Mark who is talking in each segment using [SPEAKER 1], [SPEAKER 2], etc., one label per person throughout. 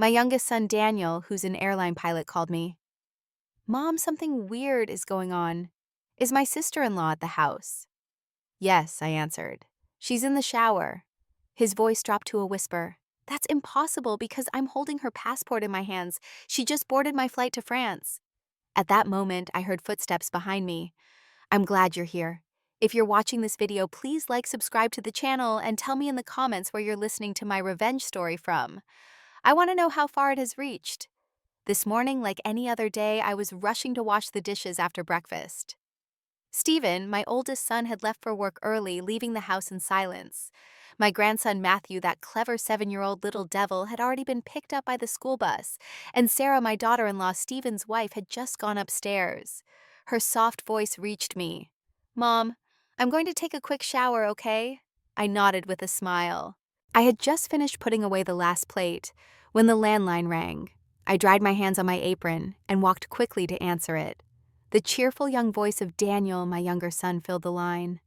[SPEAKER 1] My youngest son, Daniel, who's an airline pilot, called me. Mom, something weird is going on. Is my sister-in-law at the house? Yes, I answered. She's in the shower. His voice dropped to a whisper. That's impossible because I'm holding her passport in my hands. She just boarded my flight to France. At that moment, I heard footsteps behind me. I'm glad you're here. If you're watching this video, please subscribe to the channel, and tell me in the comments where you're listening to my revenge story from. I want to know how far it has reached. This morning, like any other day, I was rushing to wash the dishes after breakfast. Stephen, my oldest son, had left for work early, leaving the house in silence. My grandson Matthew, that clever 7-year-old little devil, had already been picked up by the school bus, and Sarah, my daughter-in-law, Stephen's wife, had just gone upstairs. Her soft voice reached me. Mom, I'm going to take a quick shower, okay? I nodded with a smile. I had just finished putting away the last plate when the landline rang. I dried my hands on my apron and walked quickly to answer it. The cheerful young voice of Daniel, my younger son, filled the line.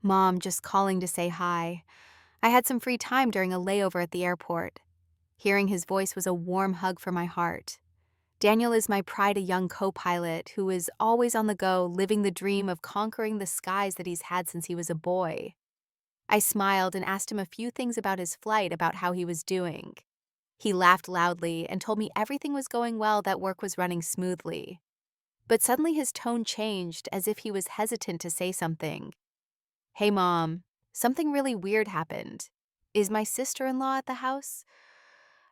[SPEAKER 1] Mom, just calling to say hi. I had some free time during a layover at the airport. Hearing his voice was a warm hug for my heart. Daniel is my pride, a young co-pilot who is always on the go, living the dream of conquering the skies that he's had since he was a boy. I smiled and asked him a few things about his flight, about how he was doing. He laughed loudly and told me everything was going well, that work was running smoothly. But suddenly his tone changed, as if he was hesitant to say something. Hey, Mom, something really weird happened. Is my sister-in-law at the house?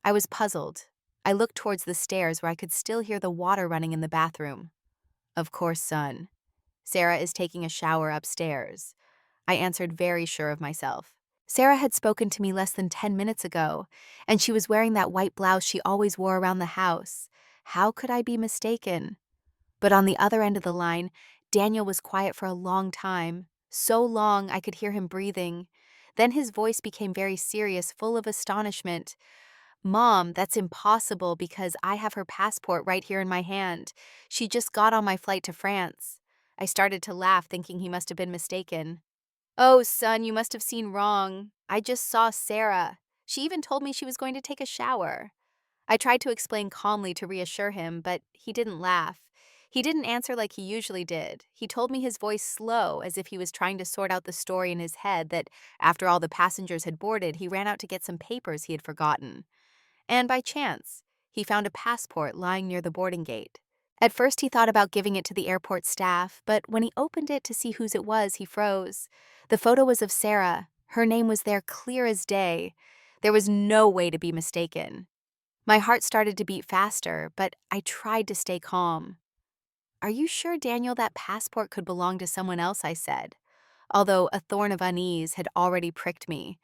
[SPEAKER 1] I was puzzled. I looked towards the stairs where I could still hear the water running in the bathroom. Of course, son. Sarah is taking a shower upstairs. I answered, very sure of myself. Sarah had spoken to me less than 10 minutes ago, and she was wearing that white blouse she always wore around the house. How could I be mistaken? But on the other end of the line, Daniel was quiet for a long time, so long I could hear him breathing. Then his voice became very serious, full of astonishment. Mom, that's impossible because I have her passport right here in my hand. She just got on my flight to France. I started to laugh, thinking he must have been mistaken. Oh, son, you must have seen wrong. I just saw Sarah. She even told me she was going to take a shower. I tried to explain calmly to reassure him, but he didn't laugh. He didn't answer like he usually did. He told me, his voice slow, as if he was trying to sort out the story in his head, that after all the passengers had boarded, he ran out to get some papers he had forgotten. And by chance, he found a passport lying near the boarding gate. At first, he thought about giving it to the airport staff, but when he opened it to see whose it was, he froze. The photo was of Sarah. Her name was there, clear as day. There was no way to be mistaken. My heart started to beat faster, but I tried to stay calm. Are you sure, Daniel, that passport could belong to someone else? I said, although a thorn of unease had already pricked me.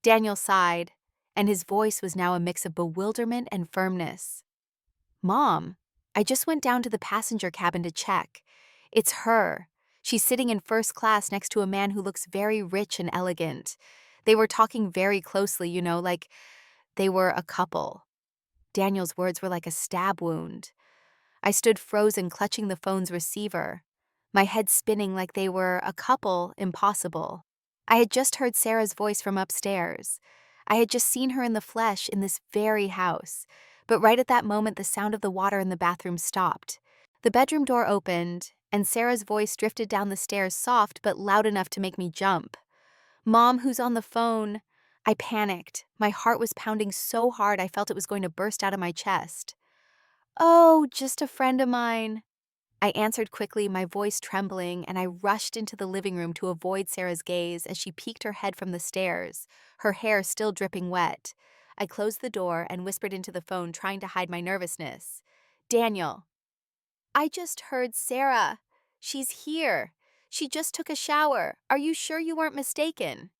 [SPEAKER 1] Daniel sighed, and his voice was now a mix of bewilderment and firmness. Mom, I just went down to the passenger cabin to check. It's her. She's sitting in first class next to a man who looks very rich and elegant. They were talking very closely, like they were a couple. Daniel's words were like a stab wound. I stood frozen, clutching the phone's receiver, my head spinning like they were a couple. Impossible. I had just heard Sarah's voice from upstairs. I had just seen her in the flesh in this very house. But right at that moment, the sound of the water in the bathroom stopped. The bedroom door opened, and Sarah's voice drifted down the stairs, soft but loud enough to make me jump. Mom, who's on the phone? I panicked. My heart was pounding so hard I felt it was going to burst out of my chest. Oh, just a friend of mine. I answered quickly, my voice trembling, and I rushed into the living room to avoid Sarah's gaze as she peeked her head from the stairs, her hair still dripping wet. I closed the door and whispered into the phone, trying to hide my nervousness. Daniel. I just heard Sarah. She's here. She just took a shower. Are you sure you weren't mistaken?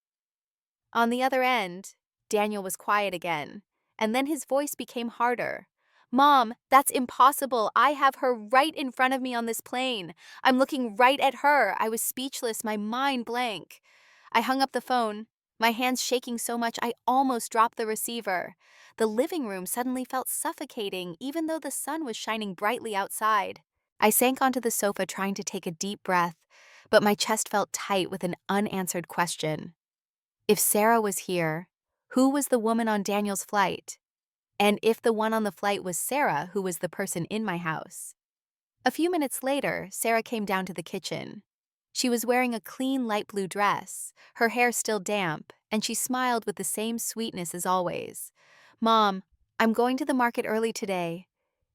[SPEAKER 1] On the other end, Daniel was quiet again, and then his voice became harder. Mom, that's impossible. I have her right in front of me on this plane. I'm looking right at her. I was speechless, my mind blank. I hung up the phone, my hands shaking so much I almost dropped the receiver. The living room suddenly felt suffocating, even though the sun was shining brightly outside. I sank onto the sofa, trying to take a deep breath, but my chest felt tight with an unanswered question. If Sarah was here, who was the woman on Daniel's flight? and if the one on the flight was Sarah, who was the person in my house. A few minutes later, Sarah came down to the kitchen. She was wearing a clean light blue dress, her hair still damp, and she smiled with the same sweetness as always. "Mom, I'm going to the market early today.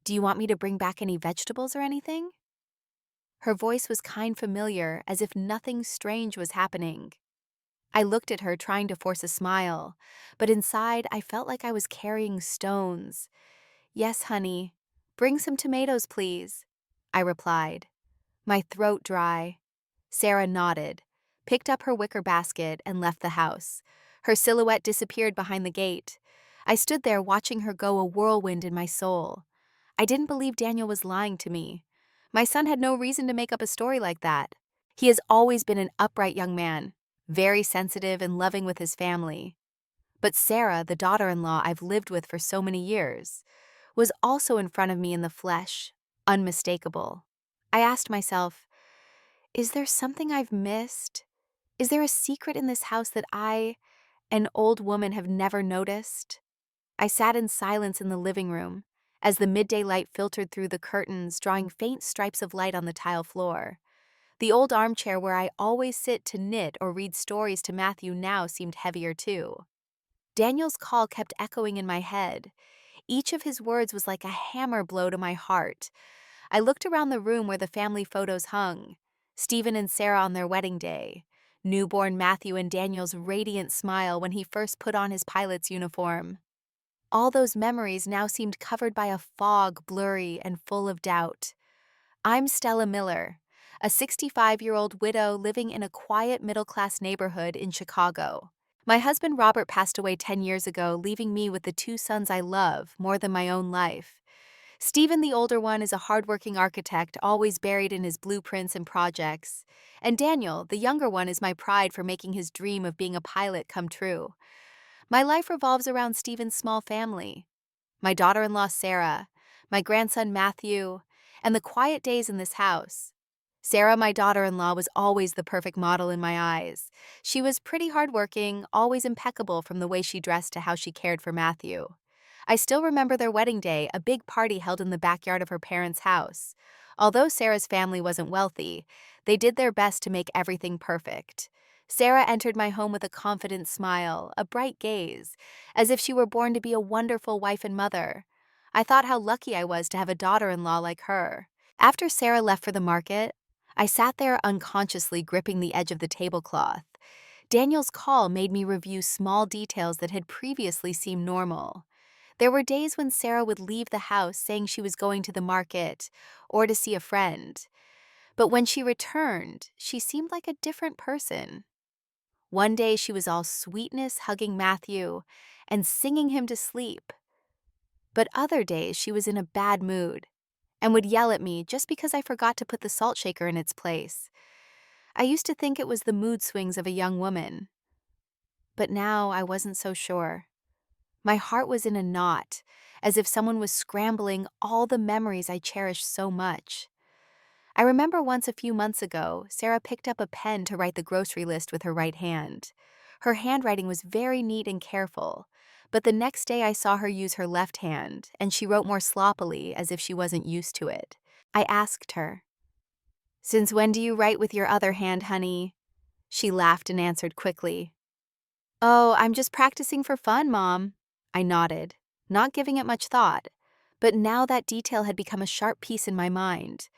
[SPEAKER 1] Do you want me to bring back any vegetables or anything?" Her voice was kind familiar, as if nothing strange was happening. I looked at her, trying to force a smile, but inside I felt like I was carrying stones. "Yes, honey. Bring some tomatoes, please," I replied, my throat dry. Sarah nodded, picked up her wicker basket, and left the house. Her silhouette disappeared behind the gate. I stood there watching her go, a whirlwind in my soul. I didn't believe Daniel was lying to me. My son had no reason to make up a story like that. He has always been an upright young man, very sensitive and loving with his family. But Sarah, the daughter-in-law I've lived with for so many years, was also in front of me in the flesh, unmistakable. I asked myself, is there something I've missed? Is there a secret in this house that I, an old woman, have never noticed? I sat in silence in the living room, as the midday light filtered through the curtains, drawing faint stripes of light on the tile floor. The old armchair where I always sit to knit or read stories to Matthew now seemed heavier too. Daniel's call kept echoing in my head. Each of his words was like a hammer blow to my heart. I looked around the room where the family photos hung. Stephen and Sarah on their wedding day. Newborn Matthew and Daniel's radiant smile when he first put on his pilot's uniform. All those memories now seemed covered by a fog, blurry and full of doubt. I'm Stella Miller, a 65-year-old widow living in a quiet middle-class neighborhood in Chicago. My husband Robert passed away 10 years ago, leaving me with the two sons I love more than my own life. Stephen, the older one, is a hardworking architect, always buried in his blueprints and projects. And Daniel, the younger one, is my pride for making his dream of being a pilot come true. My life revolves around Stephen's small family. My daughter-in-law Sarah, my grandson Matthew, and the quiet days in this house. Sarah, my daughter-in-law, was always the perfect model in my eyes. She was pretty hardworking, always impeccable from the way she dressed to how she cared for Matthew. I still remember their wedding day, a big party held in the backyard of her parents' house. Although Sarah's family wasn't wealthy, they did their best to make everything perfect. Sarah entered my home with a confident smile, a bright gaze, as if she were born to be a wonderful wife and mother. I thought how lucky I was to have a daughter-in-law like her. After Sarah left for the market, I sat there unconsciously gripping the edge of the tablecloth. Daniel's call made me review small details that had previously seemed normal. There were days when Sarah would leave the house saying she was going to the market or to see a friend. But when she returned, she seemed like a different person. One day she was all sweetness, hugging Matthew and singing him to sleep. But other days she was in a bad mood and would yell at me just because I forgot to put the salt shaker in its place. I used to think it was the mood swings of a young woman, but now I wasn't so sure. My heart was in a knot, as if someone was scrambling all the memories I cherished so much. I remember once a few months ago, Sarah picked up a pen to write the grocery list with her right hand. Her handwriting was very neat and careful, but the next day I saw her use her left hand, and she wrote more sloppily, as if she wasn't used to it. I asked her, "Since when do you write with your other hand, honey?" She laughed and answered quickly, "Oh, I'm just practicing for fun, Mom." I nodded, not giving it much thought, but now that detail had become a sharp piece in my mind.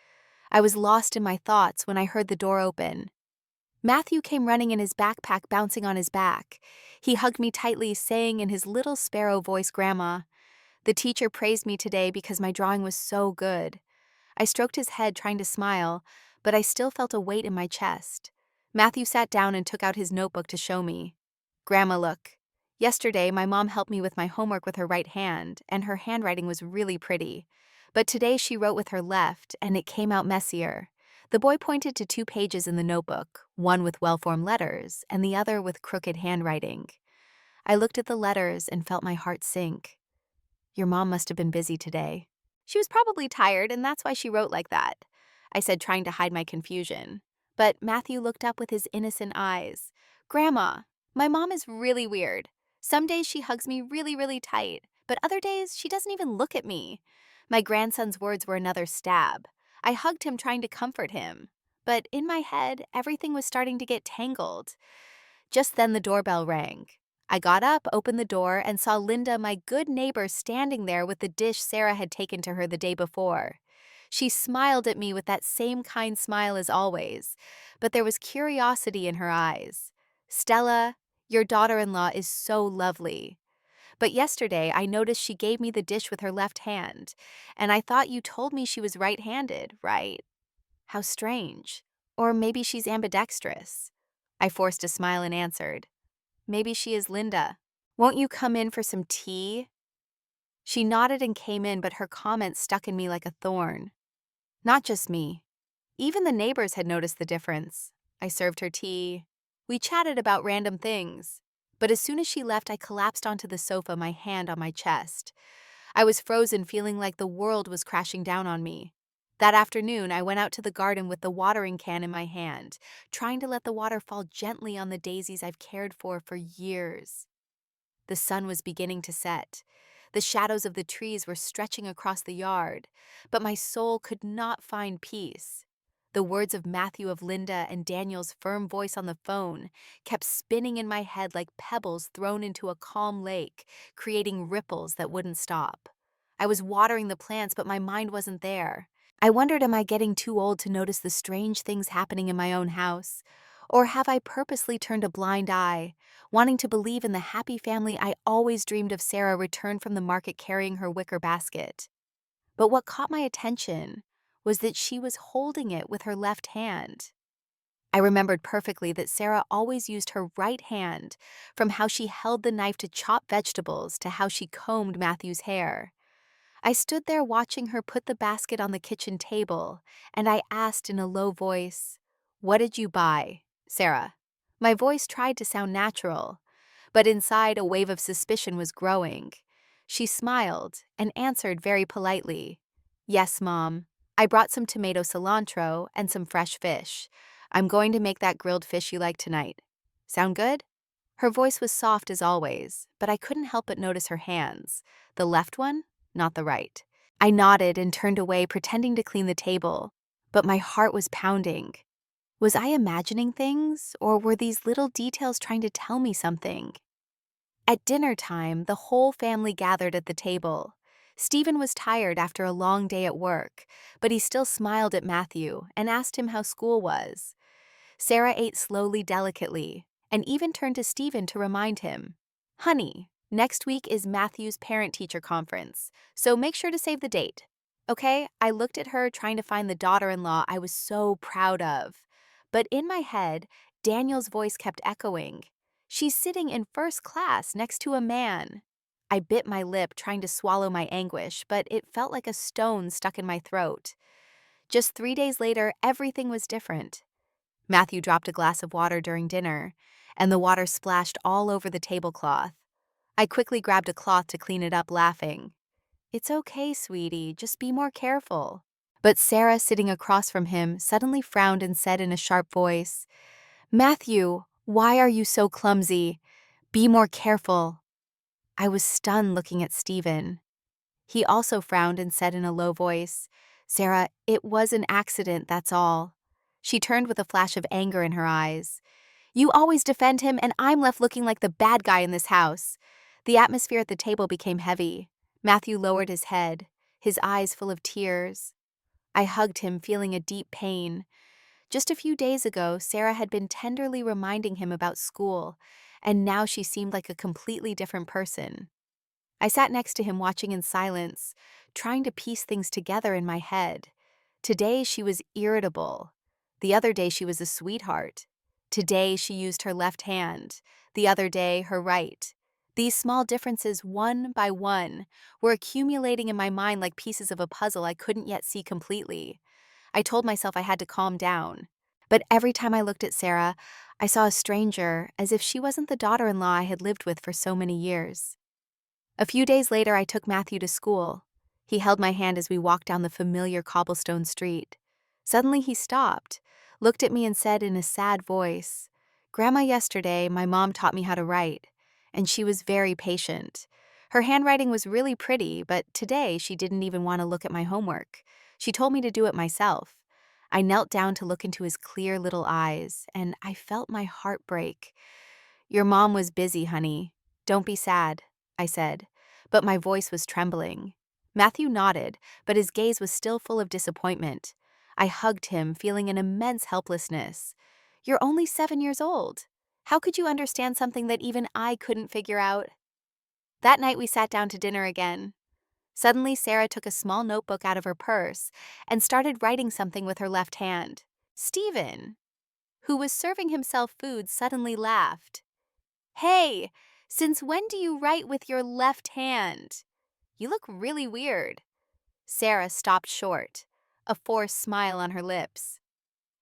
[SPEAKER 1] I was lost in my thoughts when I heard the door open. Matthew came running in his backpack, bouncing on his back. He hugged me tightly, saying in his little sparrow voice, "Grandma, the teacher praised me today because my drawing was so good." I stroked his head, trying to smile, but I still felt a weight in my chest. Matthew sat down and took out his notebook to show me. "Grandma, look. Yesterday, my mom helped me with my homework with her right hand, and her handwriting was really pretty. But today she wrote with her left, and it came out messier." The boy pointed to 2 pages in the notebook, one with well-formed letters, and the other with crooked handwriting. I looked at the letters and felt my heart sink. "Your mom must have been busy today." "She was probably tired, and that's why she wrote like that," I said, trying to hide my confusion. But Matthew looked up with his innocent eyes. "Grandma, my mom is really weird. Some days she hugs me really, really tight, but other days she doesn't even look at me. My grandson's words were another stab. I hugged him trying to comfort him. But in my head, everything was starting to get tangled. Just then the doorbell rang. I got up, opened the door, and saw Linda, my good neighbor, standing there with the dish Sarah had taken to her the day before. She smiled at me with that same kind smile as always, but there was curiosity in her eyes. "Stella, your daughter-in-law is so lovely. But yesterday I noticed she gave me the dish with her left hand, and I thought you told me she was right-handed, right? How strange. Or maybe she's ambidextrous." I forced a smile and answered, "Maybe she is Linda. Won't you come in for some tea?" She nodded and came in, but her comment stuck in me like a thorn. Not just me. Even the neighbors had noticed the difference. I served her tea. We chatted about random things. But as soon as she left, I collapsed onto the sofa, my hand on my chest. I was frozen, feeling like the world was crashing down on me. That afternoon, I went out to the garden with the watering can in my hand, trying to let the water fall gently on the daisies I've cared for years. The sun was beginning to set. The shadows of the trees were stretching across the yard, but my soul could not find peace. The words of Matthew, of Linda, and Daniel's firm voice on the phone kept spinning in my head like pebbles thrown into a calm lake, creating ripples that wouldn't stop. I was watering the plants, but my mind wasn't there. I wondered, am I getting too old to notice the strange things happening in my own house? Or have I purposely turned a blind eye, wanting to believe in the happy family I always dreamed of? Sarah returned from the market carrying her wicker basket. But what caught my attention was that she was holding it with her left hand. I remembered perfectly that Sarah always used her right hand, from how she held the knife to chop vegetables to how she combed Matthew's hair. I stood there watching her put the basket on the kitchen table, and I asked in a low voice, "What did you buy, Sarah?" My voice tried to sound natural, but inside a wave of suspicion was growing. She smiled and answered very politely, "Yes, Mom. I brought some tomato cilantro and some fresh fish. I'm going to make that grilled fish you like tonight. Sound good?" Her voice was soft as always, but I couldn't help but notice her hands, the left one, not the right. I nodded and turned away, pretending to clean the table, but my heart was pounding. Was I imagining things, or were these little details trying to tell me something? At dinner time, the whole family gathered at the table. Stephen was tired after a long day at work, but he still smiled at Matthew and asked him how school was. Sarah ate slowly, delicately, and even turned to Stephen to remind him, "Honey, next week is Matthew's parent-teacher conference, so make sure to save the date." Okay, I looked at her, trying to find the daughter-in-law I was so proud of. But in my head, Daniel's voice kept echoing. "She's sitting in first class next to a man." I bit my lip, trying to swallow my anguish, but it felt like a stone stuck in my throat. Just 3 days later, everything was different. Matthew dropped a glass of water during dinner, and the water splashed all over the tablecloth. I quickly grabbed a cloth to clean it up, laughing. "It's okay, sweetie, just be more careful." But Sarah, sitting across from him, suddenly frowned and said in a sharp voice, "Matthew, why are you so clumsy? Be more careful." I was stunned, looking at Stephen. He also frowned and said in a low voice, "Sarah, it was an accident, that's all." She turned with a flash of anger in her eyes. "You always defend him, and I'm left looking like the bad guy in this house." The atmosphere at the table became heavy. Matthew lowered his head, his eyes full of tears. I hugged him, feeling a deep pain. Just a few days ago, Sarah had been tenderly reminding him about school, and now she seemed like a completely different person. I sat next to him, watching in silence, trying to piece things together in my head. Today she was irritable. The other day she was a sweetheart. Today she used her left hand. The other day her right. These small differences, one by one, were accumulating in my mind like pieces of a puzzle I couldn't yet see completely. I told myself I had to calm down. But every time I looked at Sarah, I saw a stranger, as if she wasn't the daughter-in-law I had lived with for so many years. A few days later, I took Matthew to school. He held my hand as we walked down the familiar cobblestone street. Suddenly he stopped, looked at me and said in a sad voice, "Grandma, yesterday my mom taught me how to write, and she was very patient. Her handwriting was really pretty, but today she didn't even want to look at my homework. She told me to do it myself. I knelt down to look into his clear little eyes, and I felt my heart break. Your mom was busy, honey. Don't be sad, I said, but my voice was trembling. Matthew nodded, but his gaze was still full of disappointment. I hugged him, feeling an immense helplessness. You're only 7 years old. How could you understand something that even I couldn't figure out? That night we sat down to dinner again. Suddenly, Sarah took a small notebook out of her purse and started writing something with her left hand. Stephen, who was serving himself food, suddenly laughed. Hey, since when do you write with your left hand? You look really weird. Sarah stopped short, a forced smile on her lips.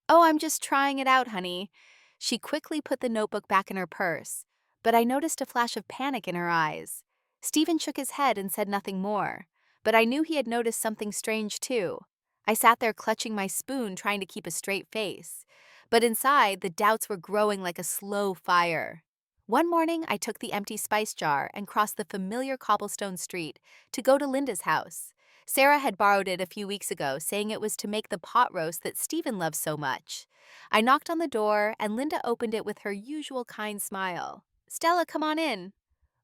[SPEAKER 1] Oh, I'm just trying it out, honey. She quickly put the notebook back in her purse, but I noticed a flash of panic in her eyes. Stephen shook his head and said nothing more, but I knew he had noticed something strange too. I sat there clutching my spoon, trying to keep a straight face, but inside, the doubts were growing like a slow fire. One morning, I took the empty spice jar and crossed the familiar cobblestone street to go to Linda's house. Sarah had borrowed it a few weeks ago, saying it was to make the pot roast that Stephen loves so much. I knocked on the door, and Linda opened it with her usual kind smile. Stella, come on in.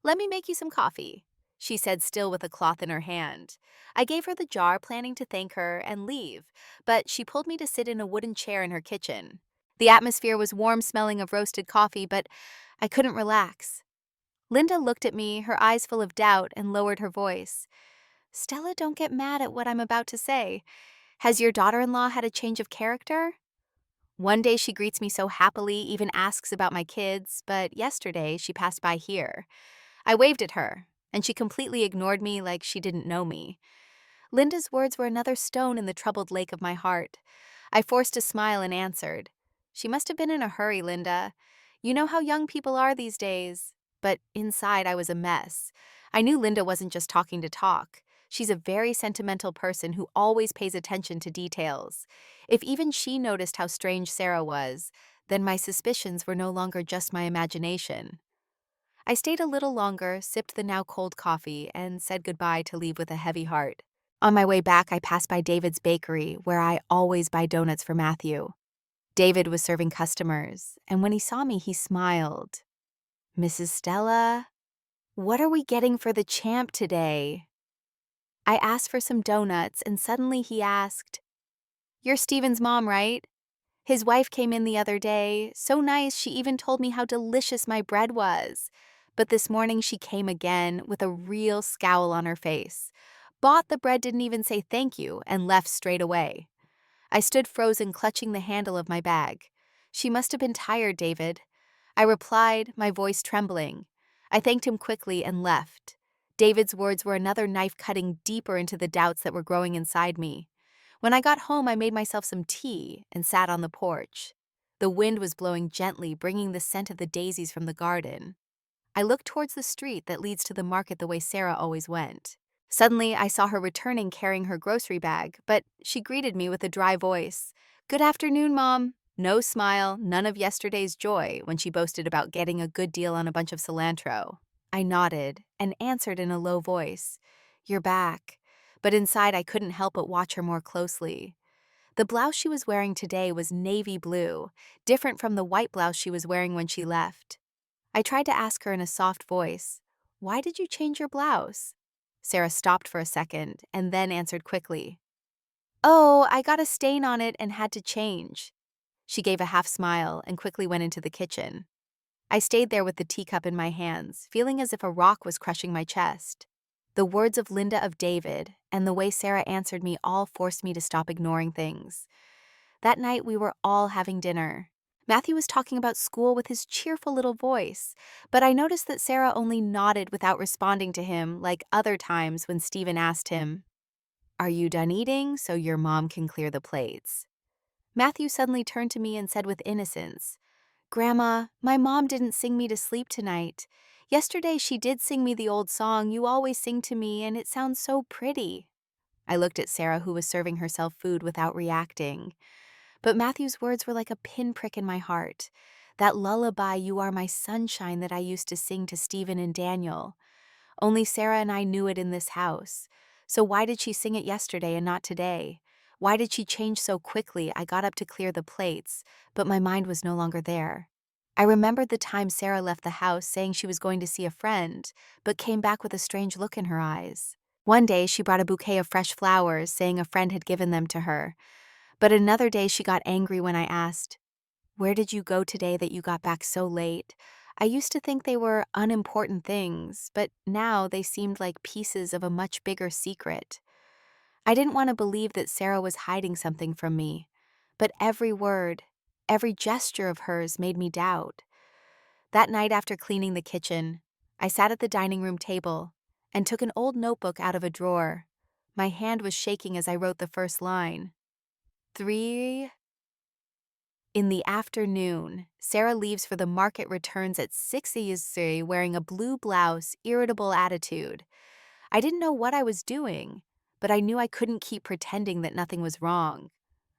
[SPEAKER 1] Let me make you some coffee, she said, still with a cloth in her hand. I gave her the jar, planning to thank her and leave, but she pulled me to sit in a wooden chair in her kitchen. The atmosphere was warm, smelling of roasted coffee, but I couldn't relax. Linda looked at me, her eyes full of doubt, and lowered her voice. Stella, don't get mad at what I'm about to say. Has your daughter-in-law had a change of character? One day she greets me so happily, even asks about my kids, but yesterday she passed by here. I waved at her, and she completely ignored me like she didn't know me. Linda's words were another stone in the troubled lake of my heart. I forced a smile and answered. She must have been in a hurry, Linda. You know how young people are these days. But inside I was a mess. I knew Linda wasn't just talking to talk. She's a very sentimental person who always pays attention to details. If even she noticed how strange Sarah was, then my suspicions were no longer just my imagination. I stayed a little longer, sipped the now cold coffee, and said goodbye to leave with a heavy heart. On my way back, I passed by David's bakery, where I always buy donuts for Matthew. David was serving customers, and when he saw me, he smiled. Mrs. Stella, what are we getting for the champ today? I asked for some donuts, and suddenly he asked, You're Steven's mom, right? His wife came in the other day, so nice she even told me how delicious my bread was. But this morning she came again with a real scowl on her face. Bought the bread, didn't even say thank you, and left straight away. I stood frozen, clutching the handle of my bag. She must have been tired, David. I replied, my voice trembling. I thanked him quickly and left. David's words were another knife cutting deeper into the doubts that were growing inside me. When I got home, I made myself some tea and sat on the porch. The wind was blowing gently, bringing the scent of the daisies from the garden. I looked towards the street that leads to the market the way Sarah always went. Suddenly, I saw her returning carrying her grocery bag, but she greeted me with a dry voice. Good afternoon, Mom. No smile, none of yesterday's joy when she boasted about getting a good deal on a bunch of cilantro. I nodded and answered in a low voice, You're back. But inside I couldn't help but watch her more closely. The blouse she was wearing today was navy blue, different from the white blouse she was wearing when she left. I tried to ask her in a soft voice, Why did you change your blouse? Sarah stopped for a second and then answered quickly, Oh, I got a stain on it and had to change. She gave a half smile and quickly went into the kitchen. I stayed there with the teacup in my hands, feeling as if a rock was crushing my chest. The words of Linda, of David, and the way Sarah answered me all forced me to stop ignoring things. That night we were all having dinner. Matthew was talking about school with his cheerful little voice, but I noticed that Sarah only nodded without responding to him like other times when Stephen asked him, Are you done eating so your mom can clear the plates? Matthew suddenly turned to me and said with innocence, Grandma, my mom didn't sing me to sleep tonight. Yesterday she did sing me the old song you always sing to me, and it sounds so pretty. I looked at Sarah, who was serving herself food, without reacting. But Matthew's words were like a pinprick in my heart. That lullaby, You Are My Sunshine, that I used to sing to Stephen and Daniel. Only Sarah and I knew it in this house. So why did she sing it yesterday and not today? Why did she change so quickly? I got up to clear the plates, but my mind was no longer there. I remembered the time Sarah left the house saying she was going to see a friend, but came back with a strange look in her eyes. One day she brought a bouquet of fresh flowers, saying a friend had given them to her. But another day she got angry when I asked, "Where did you go today that you got back so late?" I used to think they were unimportant things, but now they seemed like pieces of a much bigger secret. I didn't want to believe that Sarah was hiding something from me, but every word, every gesture of hers made me doubt. That night after cleaning the kitchen, I sat at the dining room table and took an old notebook out of a drawer. My hand was shaking as I wrote the first line. 3 In the afternoon, Sarah leaves for the market, returns at 6 wearing a blue blouse, irritable attitude. I didn't know what I was doing, but I knew I couldn't keep pretending that nothing was wrong.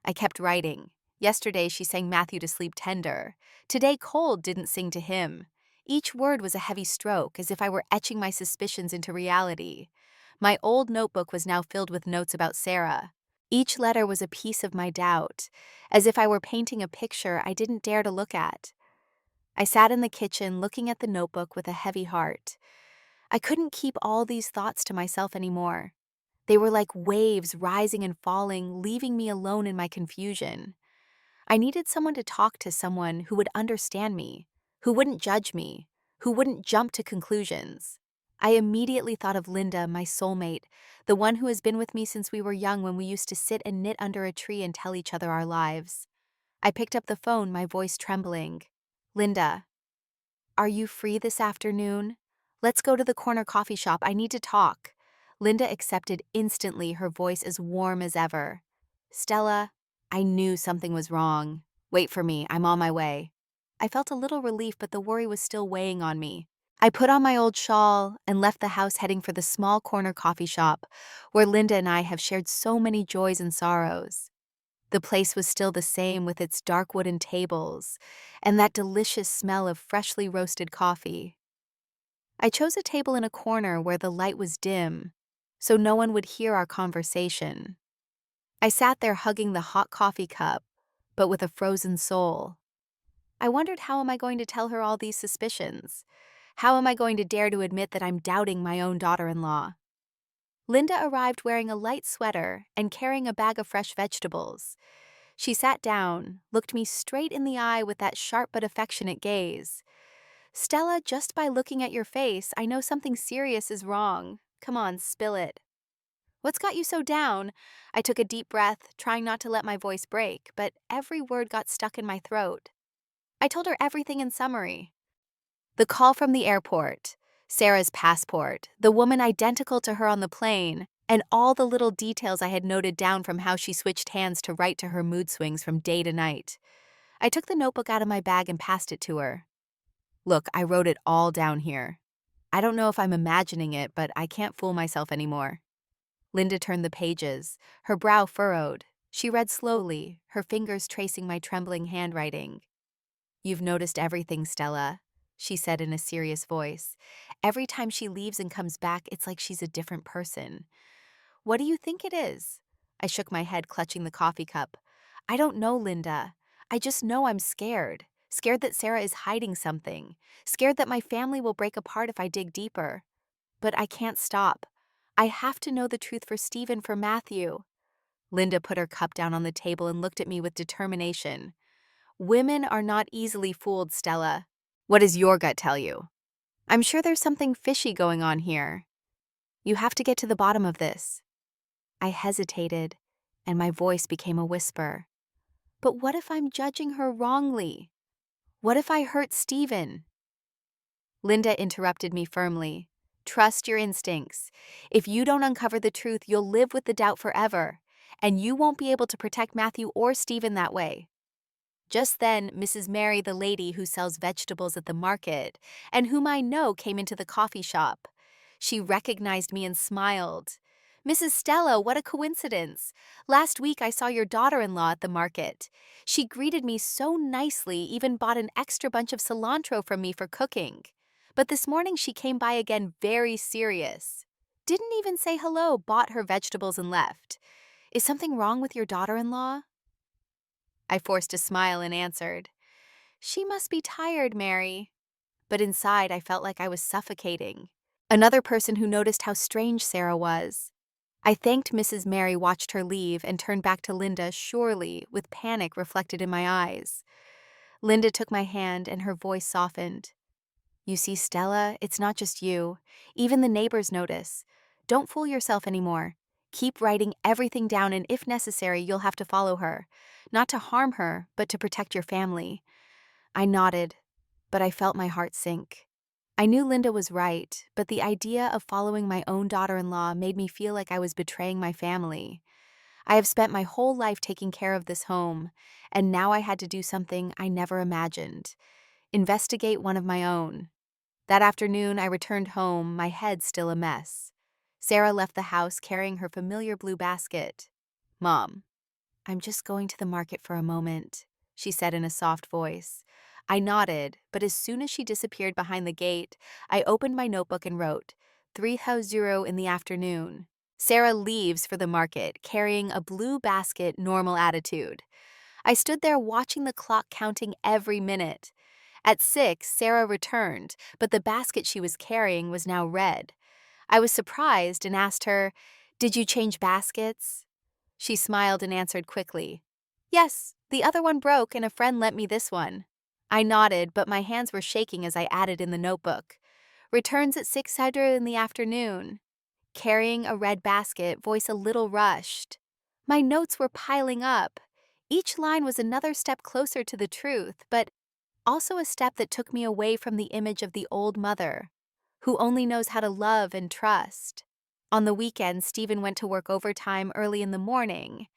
[SPEAKER 1] I kept writing. Yesterday she sang Matthew to sleep tender. Today cold didn't sing to him. Each word was a heavy stroke, as if I were etching my suspicions into reality. My old notebook was now filled with notes about Sarah. Each letter was a piece of my doubt, as if I were painting a picture I didn't dare to look at. I sat in the kitchen looking at the notebook with a heavy heart. I couldn't keep all these thoughts to myself anymore. They were like waves rising and falling, leaving me alone in my confusion. I needed someone to talk to, someone who would understand me, who wouldn't judge me, who wouldn't jump to conclusions. I immediately thought of Linda, my soulmate, the one who has been with me since we were young, when we used to sit and knit under a tree and tell each other our lives. I picked up the phone, my voice trembling. "Linda, are you free this afternoon? Let's go to the corner coffee shop. I need to talk." Linda accepted instantly, her voice as warm as ever. "Stella, I knew something was wrong. Wait for me, I'm on my way." I felt a little relief, but the worry was still weighing on me. I put on my old shawl and left the house, heading for the small corner coffee shop where Linda and I have shared so many joys and sorrows. The place was still the same, with its dark wooden tables and that delicious smell of freshly roasted coffee. I chose a table in a corner where the light was dim, so no one would hear our conversation. I sat there hugging the hot coffee cup, but with a frozen soul. I wondered, how am I going to tell her all these suspicions? How am I going to dare to admit that I'm doubting my own daughter-in-law? Linda arrived wearing a light sweater and carrying a bag of fresh vegetables. She sat down, looked me straight in the eye with that sharp but affectionate gaze. "Stella, just by looking at your face, I know something serious is wrong. Come on, spill it." "What's got you so down?" I took a deep breath, trying not to let my voice break, but every word got stuck in my throat. I told her everything in summary. The call from the airport, Sarah's passport, the woman identical to her on the plane, and all the little details I had noted down, from how she switched hands to write to her mood swings from day to night. I took the notebook out of my bag and passed it to her. "Look, I wrote it all down here. I don't know if I'm imagining it, but I can't fool myself anymore." Linda turned the pages, her brow furrowed. She read slowly, her fingers tracing my trembling handwriting. "You've noticed everything, Stella," she said in a serious voice. "Every time she leaves and comes back, it's like she's a different person. What do you think it is?" I shook my head, clutching the coffee cup. "I don't know, Linda. I just know I'm scared. Scared that Sarah is hiding something. Scared that my family will break apart if I dig deeper. But I can't stop. I have to know the truth for Stephen, for Matthew." Linda put her cup down on the table and looked at me with determination. "Women are not easily fooled, Stella. What does your gut tell you? I'm sure there's something fishy going on here. You have to get to the bottom of this." I hesitated, and my voice became a whisper. "But what if I'm judging her wrongly? What if I hurt Stephen?" Linda interrupted me firmly. "Trust your instincts. If you don't uncover the truth, you'll live with the doubt forever, and you won't be able to protect Matthew or Stephen that way." Just then, Mrs. Mary, the lady who sells vegetables at the market, and whom I know, came into the coffee shop. She recognized me and smiled. "Mrs. Stella, what a coincidence. Last week I saw your daughter-in-law at the market. She greeted me so nicely, even bought an extra bunch of cilantro from me for cooking. But this morning she came by again very serious. Didn't even say hello, bought her vegetables and left. Is something wrong with your daughter-in-law? I forced a smile and answered, She must be tired, Mary. But inside I felt like I was suffocating. Another person who noticed how strange Sarah was. I thanked Mrs. Mary, watched her leave, and turned back to Linda, surely, with panic reflected in my eyes. Linda took my hand and her voice softened. You see, Stella, it's not just you. Even the neighbors notice. Don't fool yourself anymore. Keep writing everything down, and if necessary, you'll have to follow her. Not to harm her, but to protect your family. I nodded, but I felt my heart sink. I knew Linda was right, but the idea of following my own daughter-in-law made me feel like I was betraying my family. I have spent my whole life taking care of this home, and now I had to do something I never imagined. Investigate one of my own. That afternoon, I returned home, my head still a mess. Sarah left the house carrying her familiar blue basket. Mom, I'm just going to the market for a moment, she said in a soft voice. I nodded, but as soon as she disappeared behind the gate, I opened my notebook and wrote, 3:00 in the afternoon. Sarah leaves for the market, carrying a blue basket, normal attitude. I stood there watching the clock, counting every minute. At 6, Sarah returned, but the basket she was carrying was now red. I was surprised and asked her, Did you change baskets? She smiled and answered quickly, Yes, the other one broke and a friend lent me this one. I nodded, but my hands were shaking as I added in the notebook, Returns at 6:00 in the afternoon. Carrying a red basket, voice a little rushed. My notes were piling up. Each line was another step closer to the truth, but also a step that took me away from the image of the old mother, who only knows how to love and trust. On the weekend, Stephen went to work overtime early in the morning,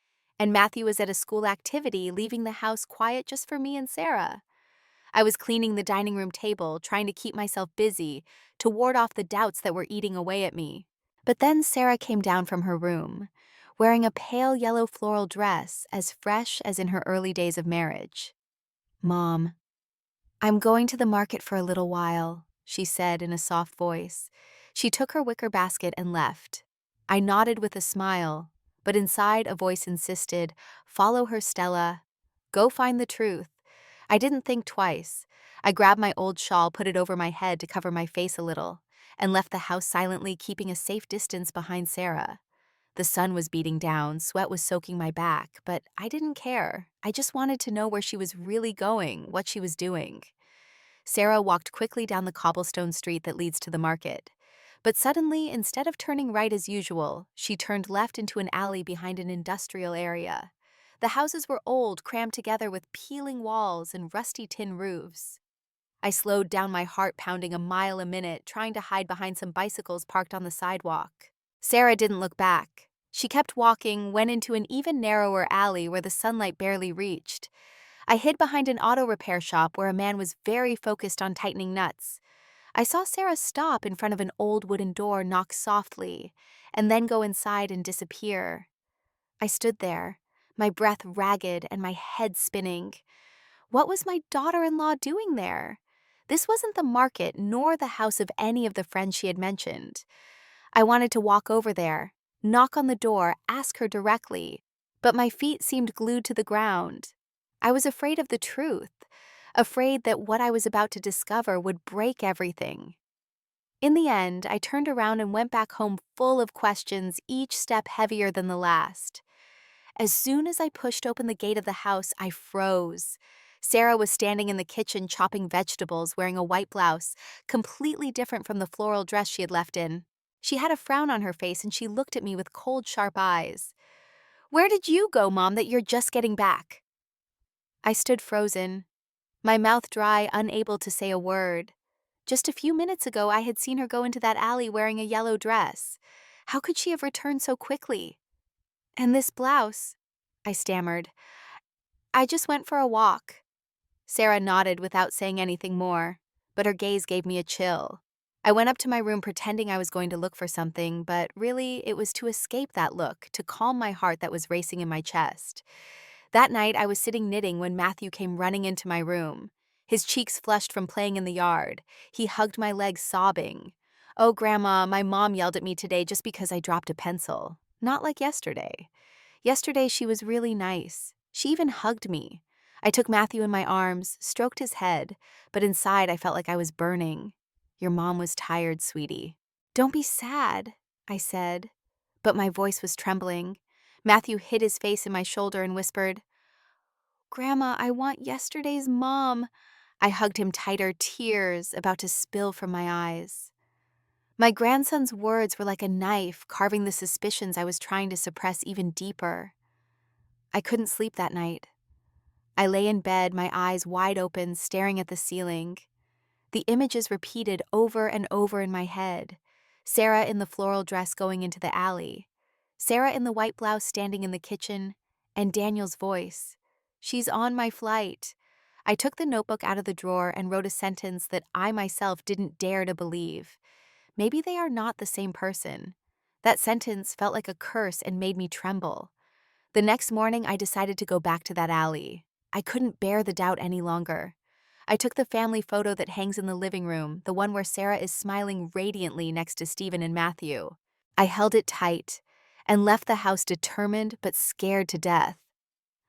[SPEAKER 1] and Matthew was at a school activity, leaving the house quiet just for me and Sarah. I was cleaning the dining room table, trying to keep myself busy to ward off the doubts that were eating away at me. But then Sarah came down from her room, wearing a pale yellow floral dress as fresh as in her early days of marriage. Mom, I'm going to the market for a little while, she said in a soft voice. She took her wicker basket and left. I nodded with a smile, but inside a voice insisted, Follow her, Stella. Go find the truth. I didn't think twice. I grabbed my old shawl, put it over my head to cover my face a little, and left the house silently, keeping a safe distance behind Sarah. The sun was beating down, sweat was soaking my back, but I didn't care. I just wanted to know where she was really going, what she was doing. Sarah walked quickly down the cobblestone street that leads to the market. But suddenly, instead of turning right as usual, she turned left into an alley behind an industrial area. The houses were old, crammed together with peeling walls and rusty tin roofs. I slowed down, my heart pounding a mile a minute, trying to hide behind some bicycles parked on the sidewalk. Sarah didn't look back. She kept walking, went into an even narrower alley where the sunlight barely reached. I hid behind an auto repair shop where a man was very focused on tightening nuts. I saw Sarah stop in front of an old wooden door, knock softly, and then go inside and disappear. I stood there, my breath ragged and my head spinning. What was my daughter-in-law doing there? This wasn't the market nor the house of any of the friends she had mentioned. I wanted to walk over there, knock on the door, ask her directly, but my feet seemed glued to the ground. I was afraid of the truth, afraid that what I was about to discover would break everything. In the end, I turned around and went back home full of questions, each step heavier than the last. As soon as I pushed open the gate of the house, I froze. Sarah was standing in the kitchen chopping vegetables, wearing a white blouse, completely different from the floral dress she had left in. She had a frown on her face and she looked at me with cold, sharp eyes. Where did you go, Mom, that you're just getting back? I stood frozen, my mouth dry, unable to say a word. Just a few minutes ago, I had seen her go into that alley wearing a yellow dress. How could she have returned so quickly? And this blouse, I stammered. I just went for a walk. Sarah nodded without saying anything more, but her gaze gave me a chill. I went up to my room pretending I was going to look for something, but really it was to escape that look, to calm my heart that was racing in my chest. That night I was sitting knitting when Matthew came running into my room. His cheeks flushed from playing in the yard. He hugged my legs, sobbing. "Oh, Grandma, my mom yelled at me today just because I dropped a pencil. Not like yesterday. Yesterday, she was really nice. She even hugged me. I took Matthew in my arms, stroked his head, but inside I felt like I was burning. Your mom was tired, sweetie." "Don't be sad," I said, but my voice was trembling. Matthew hid his face in my shoulder and whispered, "Grandma, I want yesterday's mom." I hugged him tighter, tears about to spill from my eyes. My grandson's words were like a knife, carving the suspicions I was trying to suppress even deeper. I couldn't sleep that night. I lay in bed, my eyes wide open, staring at the ceiling. The images repeated over and over in my head. Sarah in the floral dress going into the alley. Sarah in the white blouse standing in the kitchen. And Daniel's voice. "She's on my flight." I took the notebook out of the drawer and wrote a sentence that I myself didn't dare to believe. Maybe they are not the same person. That sentence felt like a curse and made me tremble. The next morning, I decided to go back to that alley. I couldn't bear the doubt any longer. I took the family photo that hangs in the living room, the one where Sarah is smiling radiantly next to Stephen and Matthew. I held it tight and left the house determined but scared to death.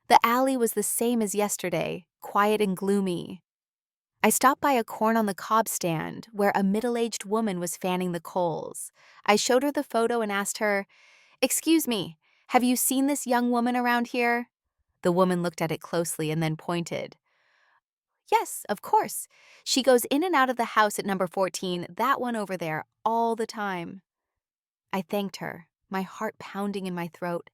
[SPEAKER 1] The alley was the same as yesterday, quiet and gloomy. I stopped by a corn on the cob stand where a middle-aged woman was fanning the coals. I showed her the photo and asked her, "Excuse me, have you seen this young woman around here?" The woman looked at it closely and then pointed. "Yes, of course. She goes in and out of the house at number 14, that one over there, all the time." I thanked her, my heart pounding in my throat,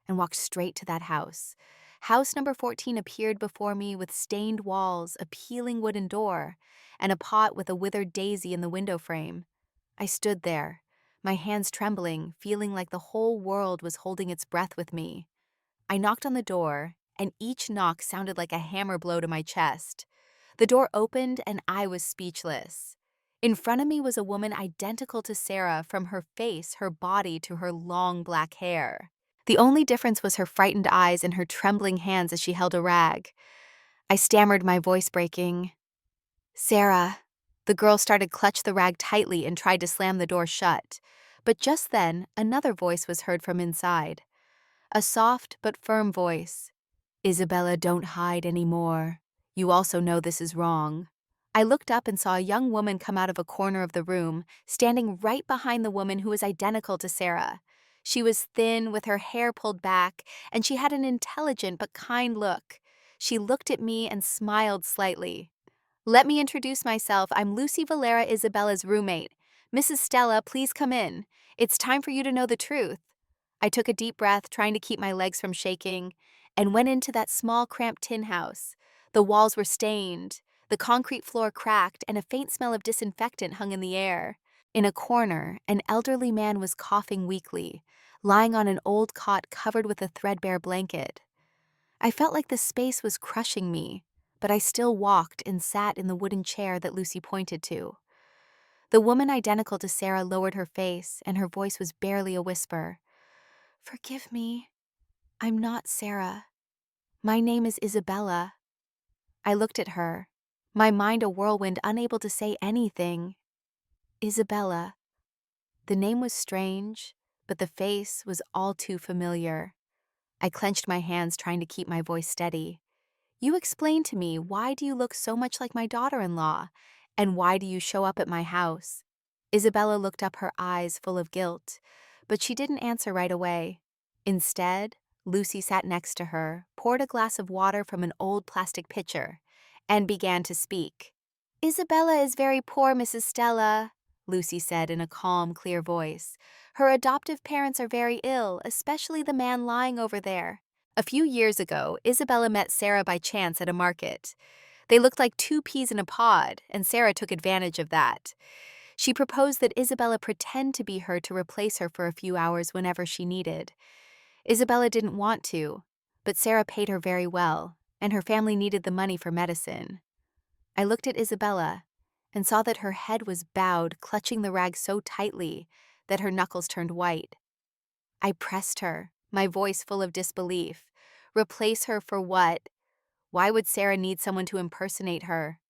[SPEAKER 1] and walked straight to that house. House number 14 appeared before me with stained walls, a peeling wooden door, and a pot with a withered daisy in the window frame. I stood there, my hands trembling, feeling like the whole world was holding its breath with me. I knocked on the door, and each knock sounded like a hammer blow to my chest. The door opened, and I was speechless. In front of me was a woman identical to Sarah, from her face, her body, to her long black hair. The only difference was her frightened eyes and her trembling hands as she held a rag. I stammered, my voice breaking. "Sarah." The girl started to clutch the rag tightly and tried to slam the door shut. But just then, another voice was heard from inside. A soft but firm voice. "Isabella, don't hide anymore. You also know this is wrong." I looked up and saw a young woman come out of a corner of the room, standing right behind the woman who was identical to Sarah. She was thin, with her hair pulled back, and she had an intelligent but kind look. She looked at me and smiled slightly. "Let me introduce myself. I'm Lucy Valera, Isabella's roommate. Mrs. Stella, please come in. It's time for you to know the truth." I took a deep breath, trying to keep my legs from shaking, and went into that small, cramped tin house. The walls were stained, the concrete floor cracked, and a faint smell of disinfectant hung in the air. In a corner, an elderly man was coughing weakly, lying on an old cot covered with a threadbare blanket. I felt like the space was crushing me, but I still walked and sat in the wooden chair that Lucy pointed to. The woman identical to Sarah lowered her face, and her voice was barely a whisper. "Forgive me. I'm not Sarah. My name is Isabella." I looked at her, my mind a whirlwind, unable to say anything. Isabella. The name was strange, but the face was all too familiar. I clenched my hands, trying to keep my voice steady. "You explain to me, why do you look so much like my daughter-in-law? And why do you show up at my house?" Isabella looked up, her eyes full of guilt, but she didn't answer right away. Instead, Lucy sat next to her, poured a glass of water from an old plastic pitcher, and began to speak. "Isabella is very poor, Mrs. Stella," Lucy said in a calm, clear voice. "Her adoptive parents are very ill, especially the man lying over there." A few years ago, Isabella met Sarah by chance at a market. They looked like two peas in a pod, and Sarah took advantage of that. She proposed that Isabella pretend to be her to replace her for a few hours whenever she needed. Isabella didn't want to, but Sarah paid her very well, and her family needed the money for medicine. I looked at Isabella and saw that her head was bowed, clutching the rag so tightly that her knuckles turned white. I pressed her, my voice full of disbelief. Replace her for what? Why would Sarah need someone to impersonate her?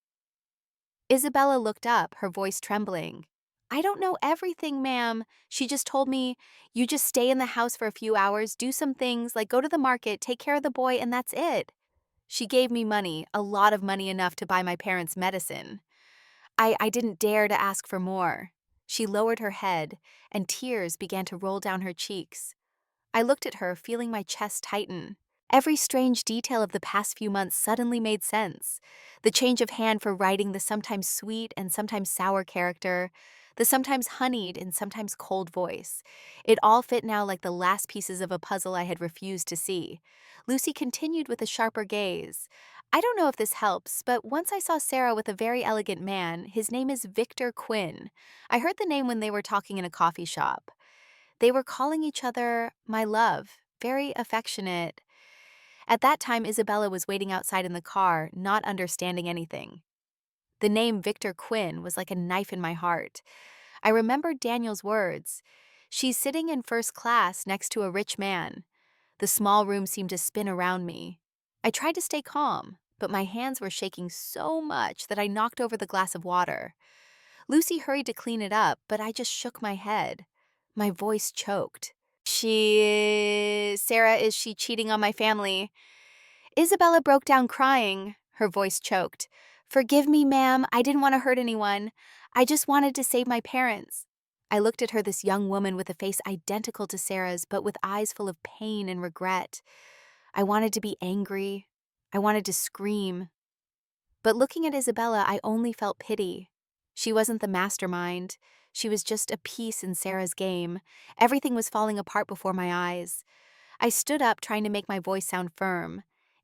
[SPEAKER 1] Isabella looked up, her voice trembling. I don't know everything, ma'am. She just told me, you just stay in the house for a few hours, do some things, like go to the market, take care of the boy, and that's it. She gave me money, a lot of money enough to buy my parents medicine. I didn't dare to ask for more. She lowered her head, and tears began to roll down her cheeks. I looked at her, feeling my chest tighten. Every strange detail of the past few months suddenly made sense. The change of hand for writing the sometimes sweet and sometimes sour character, the sometimes honeyed and sometimes cold voice. It all fit now like the last pieces of a puzzle I had refused to see. Lucy continued with a sharper gaze. I don't know if this helps, but once I saw Sarah with a very elegant man. His name is Victor Quinn. I heard the name when they were talking in a coffee shop. They were calling each other my love, very affectionate. At that time, Isabella was waiting outside in the car, not understanding anything. The name Victor Quinn was like a knife in my heart. I remembered Daniel's words. She's sitting in first class next to a rich man. The small room seemed to spin around me. I tried to stay calm, but my hands were shaking so much that I knocked over the glass of water. Lucy hurried to clean it up, but I just shook my head. My voice choked. Sarah, is she cheating on my family? Isabella broke down crying. Her voice choked. Forgive me, ma'am. I didn't want to hurt anyone. I just wanted to save my parents. I looked at her, this young woman with a face identical to Sarah's, but with eyes full of pain and regret. I wanted to be angry. I wanted to scream. But looking at Isabella, I only felt pity. She wasn't the mastermind. She was just a piece in Sarah's game. Everything was falling apart before my eyes. I stood up, trying to make my voice sound firm.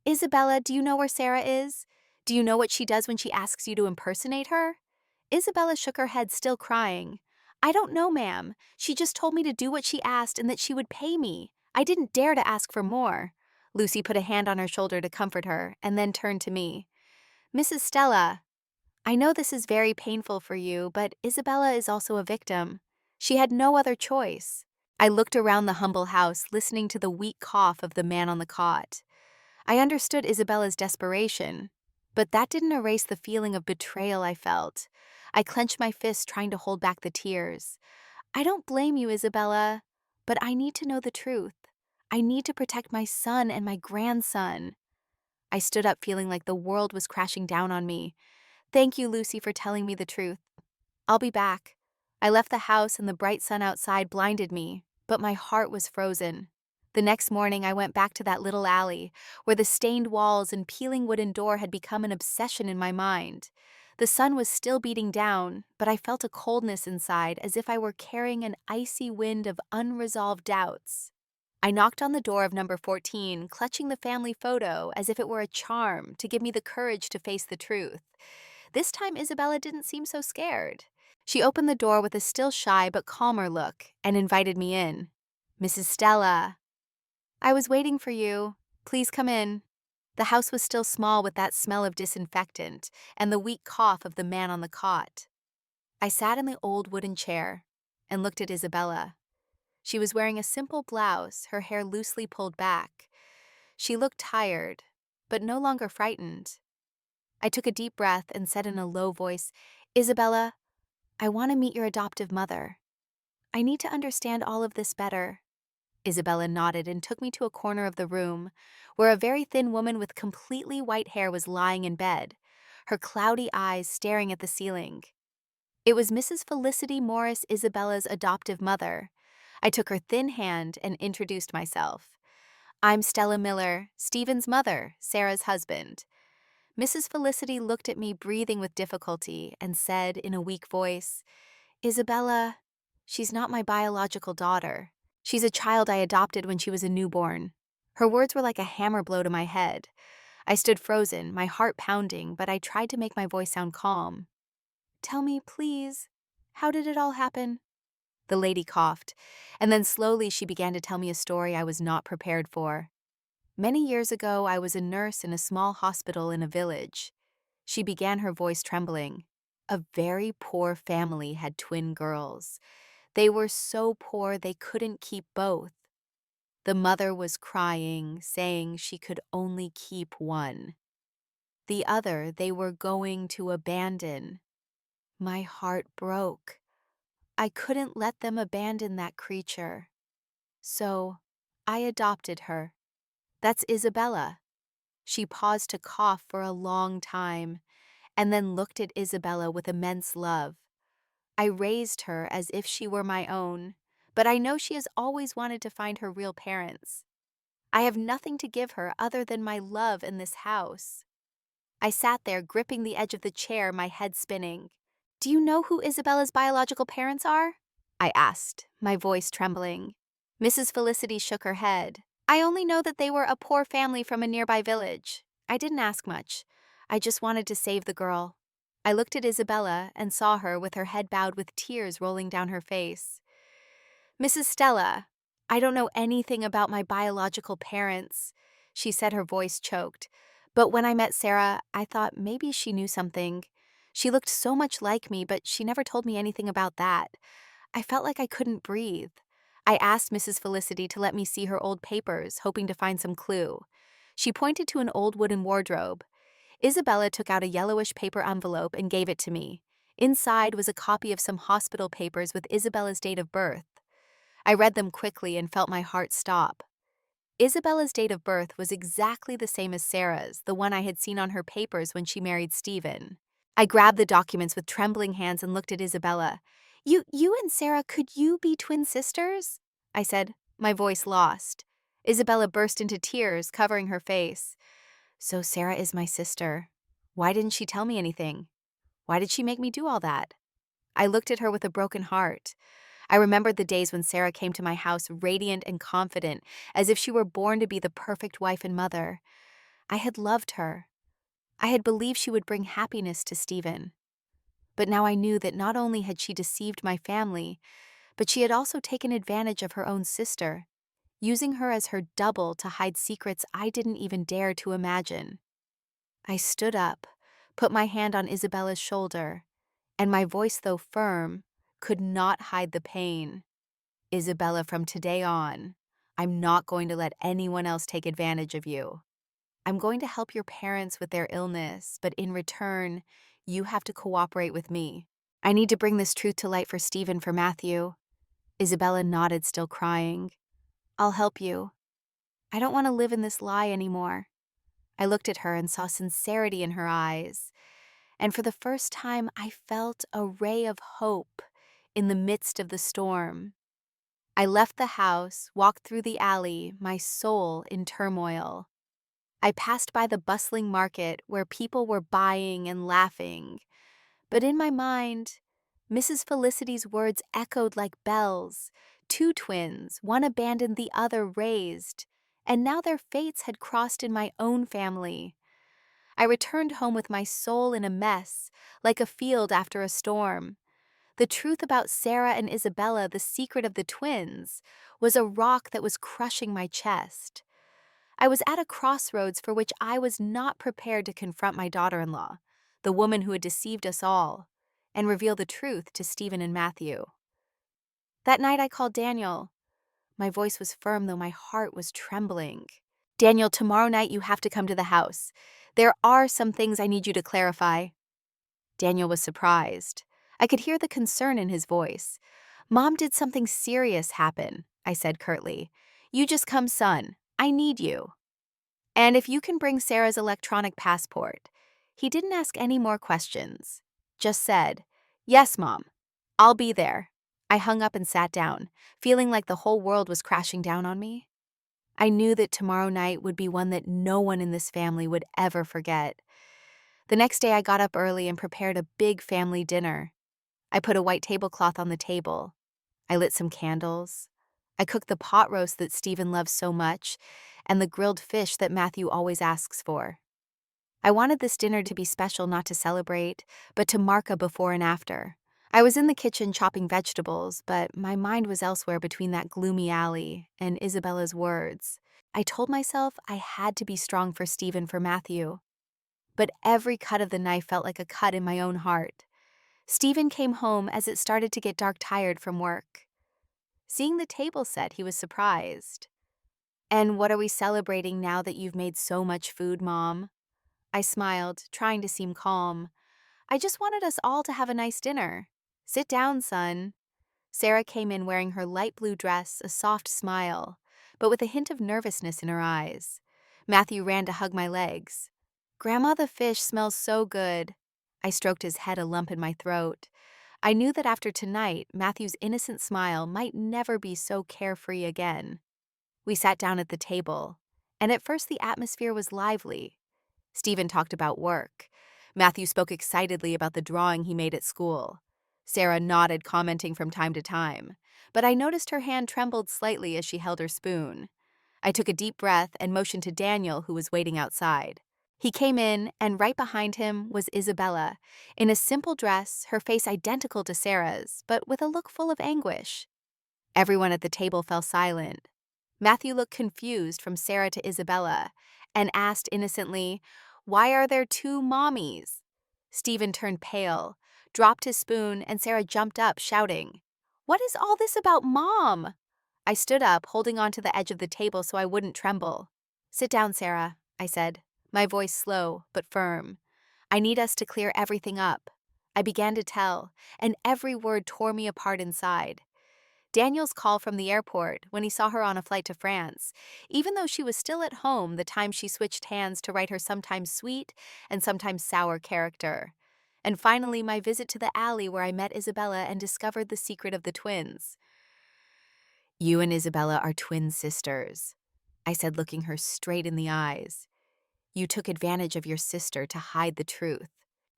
[SPEAKER 1] Isabella, do you know where Sarah is? Do you know what she does when she asks you to impersonate her? Isabella shook her head, still crying. I don't know, ma'am. She just told me to do what she asked and that she would pay me. I didn't dare to ask for more. Lucy put a hand on her shoulder to comfort her, and then turned to me. Mrs. Stella, I know this is very painful for you, but Isabella is also a victim. She had no other choice. I looked around the humble house, listening to the weak cough of the man on the cot. I understood Isabella's desperation, but that didn't erase the feeling of betrayal I felt. I clenched my fist, trying to hold back the tears. I don't blame you, Isabella, but I need to know the truth. I need to protect my son and my grandson. I stood up, feeling like the world was crashing down on me. Thank you, Lucy, for telling me the truth. I'll be back. I left the house and the bright sun outside blinded me, but my heart was frozen. The next morning, I went back to that little alley where the stained walls and peeling wooden door had become an obsession in my mind. The sun was still beating down, but I felt a coldness inside, as if I were carrying an icy wind of unresolved doubts. I knocked on the door of number 14, clutching the family photo as if it were a charm to give me the courage to face the truth. This time, Isabella didn't seem so scared. She opened the door with a still shy but calmer look and invited me in. Mrs. Stella, I was waiting for you. Please come in. The house was still small with that smell of disinfectant and the weak cough of the man on the cot. I sat in the old wooden chair and looked at Isabella. She was wearing a simple blouse, her hair loosely pulled back. She looked tired, but no longer frightened. I took a deep breath and said in a low voice, Isabella, I want to meet your adoptive mother. I need to understand all of this better. Isabella nodded and took me to a corner of the room, where a very thin woman with completely white hair was lying in bed, her cloudy eyes staring at the ceiling. It was Mrs. Felicity Morris, Isabella's adoptive mother. I took her thin hand and introduced myself. I'm Stella Miller, Stephen's mother, Sarah's husband. Mrs. Felicity looked at me, breathing with difficulty, and said in a weak voice, Isabella, she's not my biological daughter. She's a child I adopted when she was a newborn. Her words were like a hammer blow to my head. I stood frozen, my heart pounding, but I tried to make my voice sound calm. Tell me, please, how did it all happen? The lady coughed, and then slowly she began to tell me a story I was not prepared for. Many years ago, I was a nurse in a small hospital in a village. She began, her voice trembling. A very poor family had twin girls. They were so poor they couldn't keep both. The mother was crying, saying she could only keep one. The other they were going to abandon. My heart broke. I couldn't let them abandon that creature. So, I adopted her. That's Isabella. She paused to cough for a long time, and then looked at Isabella with immense love. I raised her as if she were my own, but I know she has always wanted to find her real parents. I have nothing to give her other than my love in this house. I sat there gripping the edge of the chair, my head spinning. Do you know who Isabella's biological parents are? I asked, my voice trembling. Mrs. Felicity shook her head. I only know that they were a poor family from a nearby village. I didn't ask much. I just wanted to save the girl. I looked at Isabella and saw her with her head bowed with tears rolling down her face. Mrs. Stella, I don't know anything about my biological parents, she said, her voice choked. But when I met Sarah, I thought maybe she knew something. She looked so much like me, but she never told me anything about that. I felt like I couldn't breathe. I asked Mrs. Felicity to let me see her old papers, hoping to find some clue. She pointed to an old wooden wardrobe. Isabella took out a yellowish paper envelope and gave it to me. Inside was a copy of some hospital papers with Isabella's date of birth. I read them quickly and felt my heart stop. Isabella's date of birth was exactly the same as Sarah's, the one I had seen on her papers when she married Stephen. I grabbed the documents with trembling hands and looked at Isabella. You and Sarah, could you be twin sisters? I said, my voice lost. Isabella burst into tears, covering her face. So Sarah is my sister. Why didn't she tell me anything? Why did she make me do all that? I looked at her with a broken heart. I remembered the days when Sarah came to my house radiant and confident, as if she were born to be the perfect wife and mother. I had loved her. I had believed she would bring happiness to Stephen. But now I knew that not only had she deceived my family, but she had also taken advantage of her own sister, using her as her double to hide secrets I didn't even dare to imagine. I stood up, put my hand on Isabella's shoulder, and my voice, though firm, could not hide the pain. Isabella, from today on, I'm not going to let anyone else take advantage of you. I'm going to help your parents with their illness, but in return, you have to cooperate with me. I need to bring this truth to light for Stephen, for Matthew. Isabella nodded, still crying. I'll help you. I don't want to live in this lie anymore. I looked at her and saw sincerity in her eyes, and for the first time I felt a ray of hope in the midst of the storm. I left the house, walked through the alley, my soul in turmoil. I passed by the bustling market where people were buying and laughing, but in my mind, Mrs. Felicity's words echoed like bells. Two twins, one abandoned, the other raised, and now their fates had crossed in my own family. I returned home with my soul in a mess, like a field after a storm. The truth about Sarah and Isabella, the secret of the twins, was a rock that was crushing my chest. I was at a crossroads for which I was not prepared to confront my daughter-in-law, the woman who had deceived us all, and reveal the truth to Stephen and Matthew. That night I called Daniel. My voice was firm, though my heart was trembling. Daniel, tomorrow night you have to come to the house. There are some things I need you to clarify. Daniel was surprised. I could hear the concern in his voice. Mom, did something serious happen? I said curtly. You just come, son. I need you. And if you can bring Sarah's electronic passport. He didn't ask any more questions. Just said, yes, Mom. I'll be there. I hung up and sat down, feeling like the whole world was crashing down on me. I knew that tomorrow night would be one that no one in this family would ever forget. The next day I got up early and prepared a big family dinner. I put a white tablecloth on the table. I lit some candles. I cooked the pot roast that Stephen loves so much, and the grilled fish that Matthew always asks for. I wanted this dinner to be special, not to celebrate, but to mark a before and after. I was in the kitchen chopping vegetables, but my mind was elsewhere between that gloomy alley and Isabella's words. I told myself I had to be strong for Stephen, for Matthew. But every cut of the knife felt like a cut in my own heart. Stephen came home as it started to get dark, tired from work. Seeing the table set, he was surprised. And what are we celebrating now that you've made so much food, Mom? I smiled, trying to seem calm. I just wanted us all to have a nice dinner. Sit down, son. Sarah came in wearing her light blue dress, a soft smile, but with a hint of nervousness in her eyes. Matthew ran to hug my legs. Grandma, the fish smells so good. I stroked his head, a lump in my throat. I knew that after tonight, Matthew's innocent smile might never be so carefree again. We sat down at the table, and at first the atmosphere was lively. Stephen talked about work. Matthew spoke excitedly about the drawing he made at school. Sarah nodded, commenting from time to time, but I noticed her hand trembled slightly as she held her spoon. I took a deep breath and motioned to Daniel, who was waiting outside. He came in, and right behind him was Isabella, in a simple dress, her face identical to Sarah's, but with a look full of anguish. Everyone at the table fell silent. Matthew looked confused from Sarah to Isabella and asked innocently, "Why are there two mommies?" Stephen turned pale, dropped his spoon, and Sarah jumped up, shouting, "What is all this about Mom?" I stood up, holding onto the edge of the table so I wouldn't tremble. "Sit down, Sarah," I said, my voice slow but firm. "I need us to clear everything up." I began to tell, and every word tore me apart inside. Daniel's call from the airport when he saw her on a flight to France, even though she was still at home the time she switched hands to write her sometimes sweet and sometimes sour character. And finally, my visit to the alley where I met Isabella and discovered the secret of the twins. "You and Isabella are twin sisters," I said, looking her straight in the eyes. "You took advantage of your sister to hide the truth."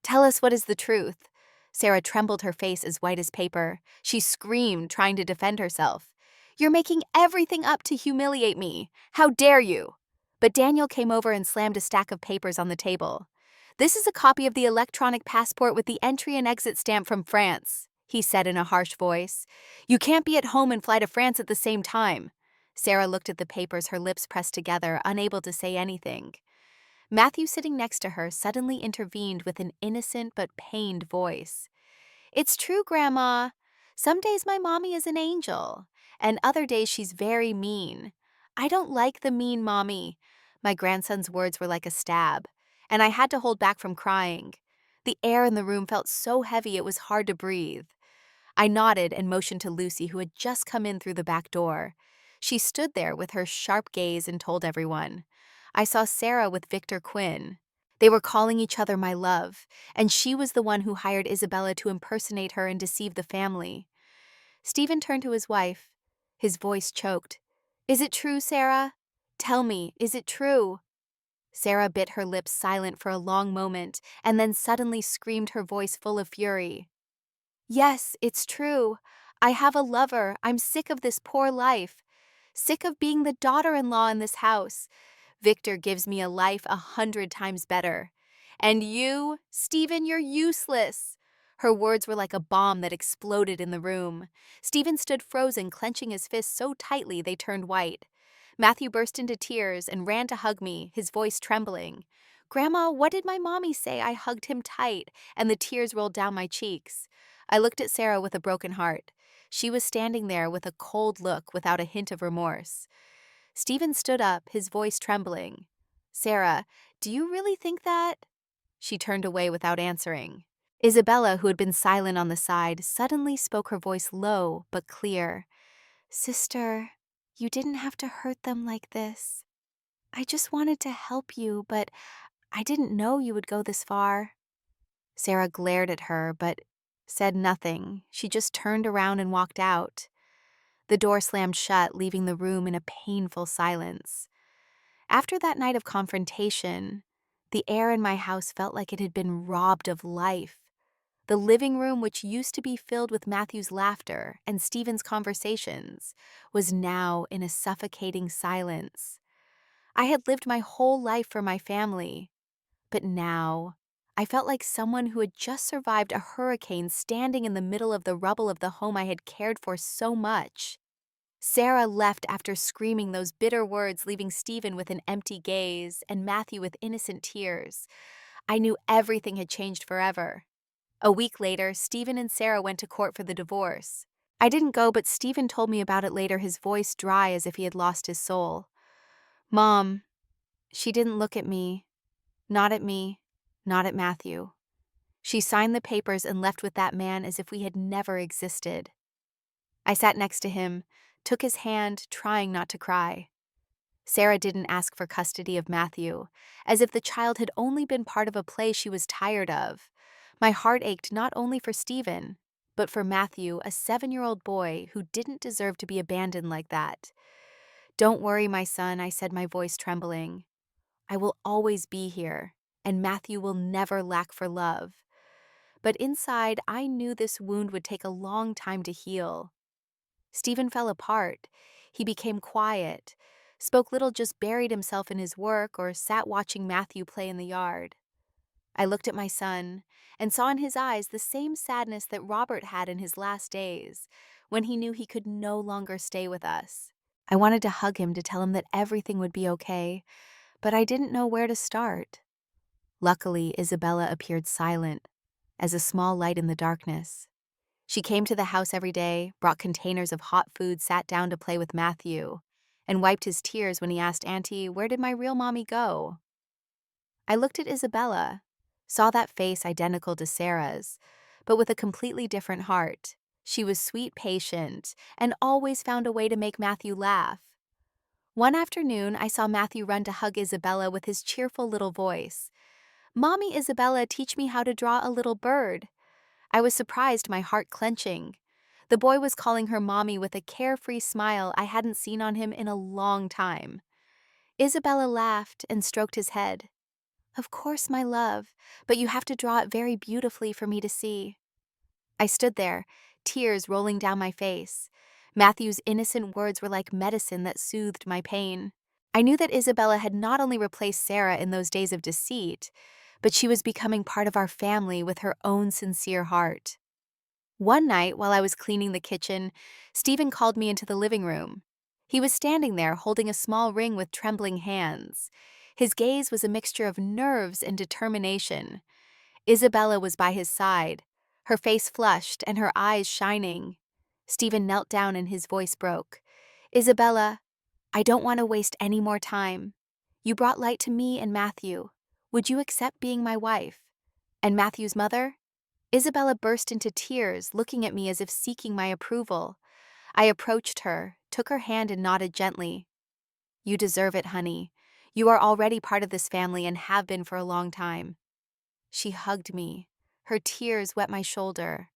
[SPEAKER 1] "Tell us, what is the truth?" Sarah trembled, her face as white as paper. She screamed, trying to defend herself. "You're making everything up to humiliate me. How dare you?" But Daniel came over and slammed a stack of papers on the table. "This is a copy of the electronic passport with the entry and exit stamp from France," he said in a harsh voice. "You can't be at home and fly to France at the same time." Sarah looked at the papers, her lips pressed together, unable to say anything. Matthew, sitting next to her, suddenly intervened with an innocent but pained voice. "It's true, Grandma. Some days my mommy is an angel, and other days she's very mean. I don't like the mean mommy." My grandson's words were like a stab, and I had to hold back from crying. The air in the room felt so heavy it was hard to breathe. I nodded and motioned to Lucy, who had just come in through the back door. She stood there with her sharp gaze and told everyone. I saw Sarah with Victor Quinn. They were calling each other my love, and she was the one who hired Isabella to impersonate her and deceive the family. Stephen turned to his wife. His voice choked. "Is it true, Sarah? Tell me, is it true?" Sarah bit her lips, silent for a long moment, and then suddenly screamed, her voice full of fury. "Yes, it's true. I have a lover. I'm sick of this poor life. Sick of being the daughter-in-law in this house. Victor gives me a life 100 times better. And you, Stephen, you're useless." Her words were like a bomb that exploded in the room. Stephen stood frozen, clenching his fists so tightly they turned white. Matthew burst into tears and ran to hug me, his voice trembling. "Grandma, what did my mommy say?" I hugged him tight, and the tears rolled down my cheeks. I looked at Sarah with a broken heart. She was standing there with a cold look without a hint of remorse. Stephen stood up, his voice trembling. "Sarah, do you really think that?" She turned away without answering. Isabella, who had been silent on the side, suddenly spoke, her voice low but clear. "Sister, you didn't have to hurt them like this. I just wanted to help you, but I didn't know you would go this far." Sarah glared at her, but said nothing. She just turned around and walked out. The door slammed shut, leaving the room in a painful silence. After that night of confrontation, the air in my house felt like it had been robbed of life. The living room, which used to be filled with Matthew's laughter and Stephen's conversations, was now in a suffocating silence. I had lived my whole life for my family, but now I felt like someone who had just survived a hurricane, standing in the middle of the rubble of the home I had cared for so much. Sarah left after screaming those bitter words, leaving Stephen with an empty gaze and Matthew with innocent tears. I knew everything had changed forever. A week later, Stephen and Sarah went to court for the divorce. I didn't go, but Stephen told me about it later, his voice dry as if he had lost his soul. "Mom, she didn't look at me, not at Matthew. She signed the papers and left with that man as if we had never existed. I sat next to him, took his hand, trying not to cry. Sarah didn't ask for custody of Matthew, as if the child had only been part of a play she was tired of. My heart ached not only for Stephen, but for Matthew, a 7-year-old boy who didn't deserve to be abandoned like that. "Don't worry, my son," I said, my voice trembling. "I will always be here, and Matthew will never lack for love." But inside, I knew this wound would take a long time to heal. Stephen fell apart. He became quiet, spoke little, just buried himself in his work or sat watching Matthew play in the yard. I looked at my son and saw in his eyes the same sadness that Robert had in his last days, when he knew he could no longer stay with us. I wanted to hug him to tell him that everything would be okay, but I didn't know where to start. Luckily, Isabella appeared silent, as a small light in the darkness. She came to the house every day, brought containers of hot food, sat down to play with Matthew, and wiped his tears when he asked Auntie, "Where did my real mommy go?" I looked at Isabella, saw that face identical to Sarah's, but with a completely different heart. She was sweet, patient, and always found a way to make Matthew laugh. One afternoon, I saw Matthew run to hug Isabella with his cheerful little voice. "Mommy, Isabella, teach me how to draw a little bird." I was surprised, my heart clenching. The boy was calling her mommy with a carefree smile I hadn't seen on him in a long time. Isabella laughed and stroked his head. "Of course, my love, but you have to draw it very beautifully for me to see." I stood there, tears rolling down my face. Matthew's innocent words were like medicine that soothed my pain. I knew that Isabella had not only replaced Sarah in those days of deceit, but she was becoming part of our family with her own sincere heart. One night, while I was cleaning the kitchen, Stephen called me into the living room. He was standing there holding a small ring with trembling hands. His gaze was a mixture of nerves and determination. Isabella was by his side, her face flushed and her eyes shining. Stephen knelt down and his voice broke. "Isabella, I don't want to waste any more time. You brought light to me and Matthew. Would you accept being my wife? And Matthew's mother?" Isabella burst into tears, looking at me as if seeking my approval. I approached her, took her hand and nodded gently. "You deserve it, honey. You are already part of this family and have been for a long time." She hugged me. Her tears wet my shoulder.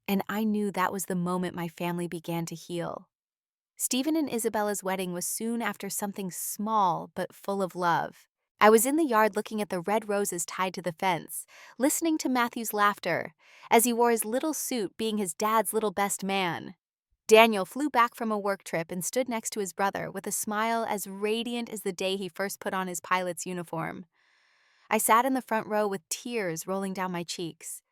[SPEAKER 1] And I knew that was the moment my family began to heal. Stephen and Isabella's wedding was soon after something small but full of love. I was in the yard looking at the red roses tied to the fence, listening to Matthew's laughter, as he wore his little suit being his dad's little best man. Daniel flew back from a work trip and stood next to his brother with a smile as radiant as the day he first put on his pilot's uniform. I sat in the front row with tears rolling down my cheeks.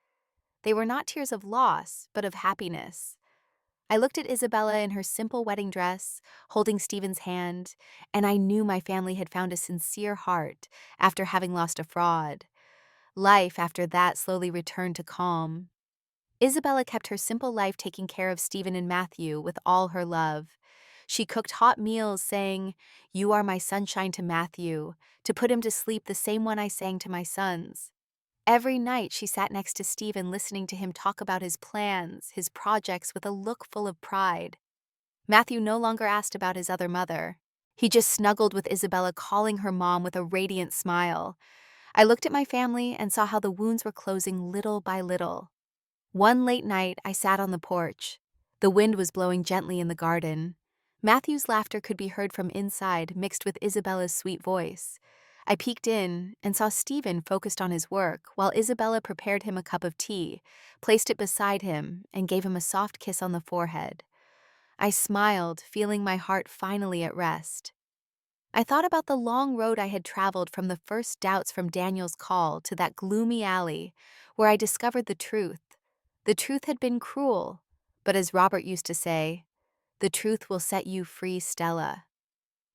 [SPEAKER 1] They were not tears of loss, but of happiness. I looked at Isabella in her simple wedding dress, holding Stephen's hand, and I knew my family had found a sincere heart after having lost a fraud. Life after that slowly returned to calm. Isabella kept her simple life taking care of Stephen and Matthew with all her love. She cooked hot meals saying, "You are my sunshine," to Matthew, to put him to sleep the same one I sang to my sons. Every night she sat next to Stephen listening to him talk about his plans, his projects with a look full of pride. Matthew no longer asked about his other mother. He just snuggled with Isabella, calling her mom with a radiant smile. I looked at my family and saw how the wounds were closing little by little. One late night, I sat on the porch. The wind was blowing gently in the garden. Matthew's laughter could be heard from inside, mixed with Isabella's sweet voice. I peeked in and saw Stephen focused on his work while Isabella prepared him a cup of tea, placed it beside him, and gave him a soft kiss on the forehead. I smiled, feeling my heart finally at rest. I thought about the long road I had traveled from the first doubts from Daniel's call to that gloomy alley where I discovered the truth. The truth had been cruel, but as Robert used to say, "The truth will set you free, Stella."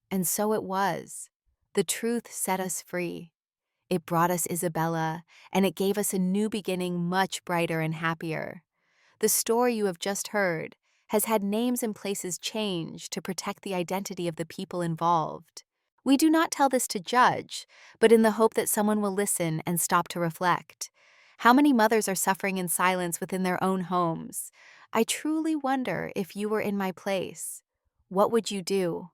[SPEAKER 1] And so it was. The truth set us free. It brought us Isabella, and it gave us a new beginning much brighter and happier. The story you have just heard has had names and places changed to protect the identity of the people involved. We do not tell this to judge, but in the hope that someone will listen and stop to reflect. How many mothers are suffering in silence within their own homes? I truly wonder if you were in my place. What would you do?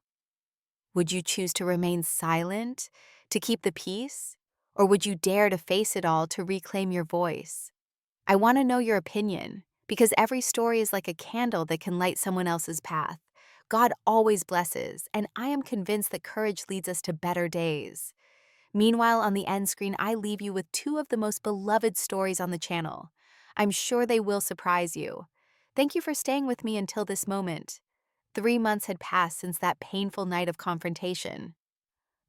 [SPEAKER 1] Would you choose to remain silent, to keep the peace? Or would you dare to face it all to reclaim your voice? I want to know your opinion, because every story is like a candle that can light someone else's path. God always blesses, and I am convinced that courage leads us to better days. Meanwhile, on the end screen, I leave you with two of the most beloved stories on the channel. I'm sure they will surprise you. Thank you for staying with me until this moment. 3 months had passed since that painful night of confrontation.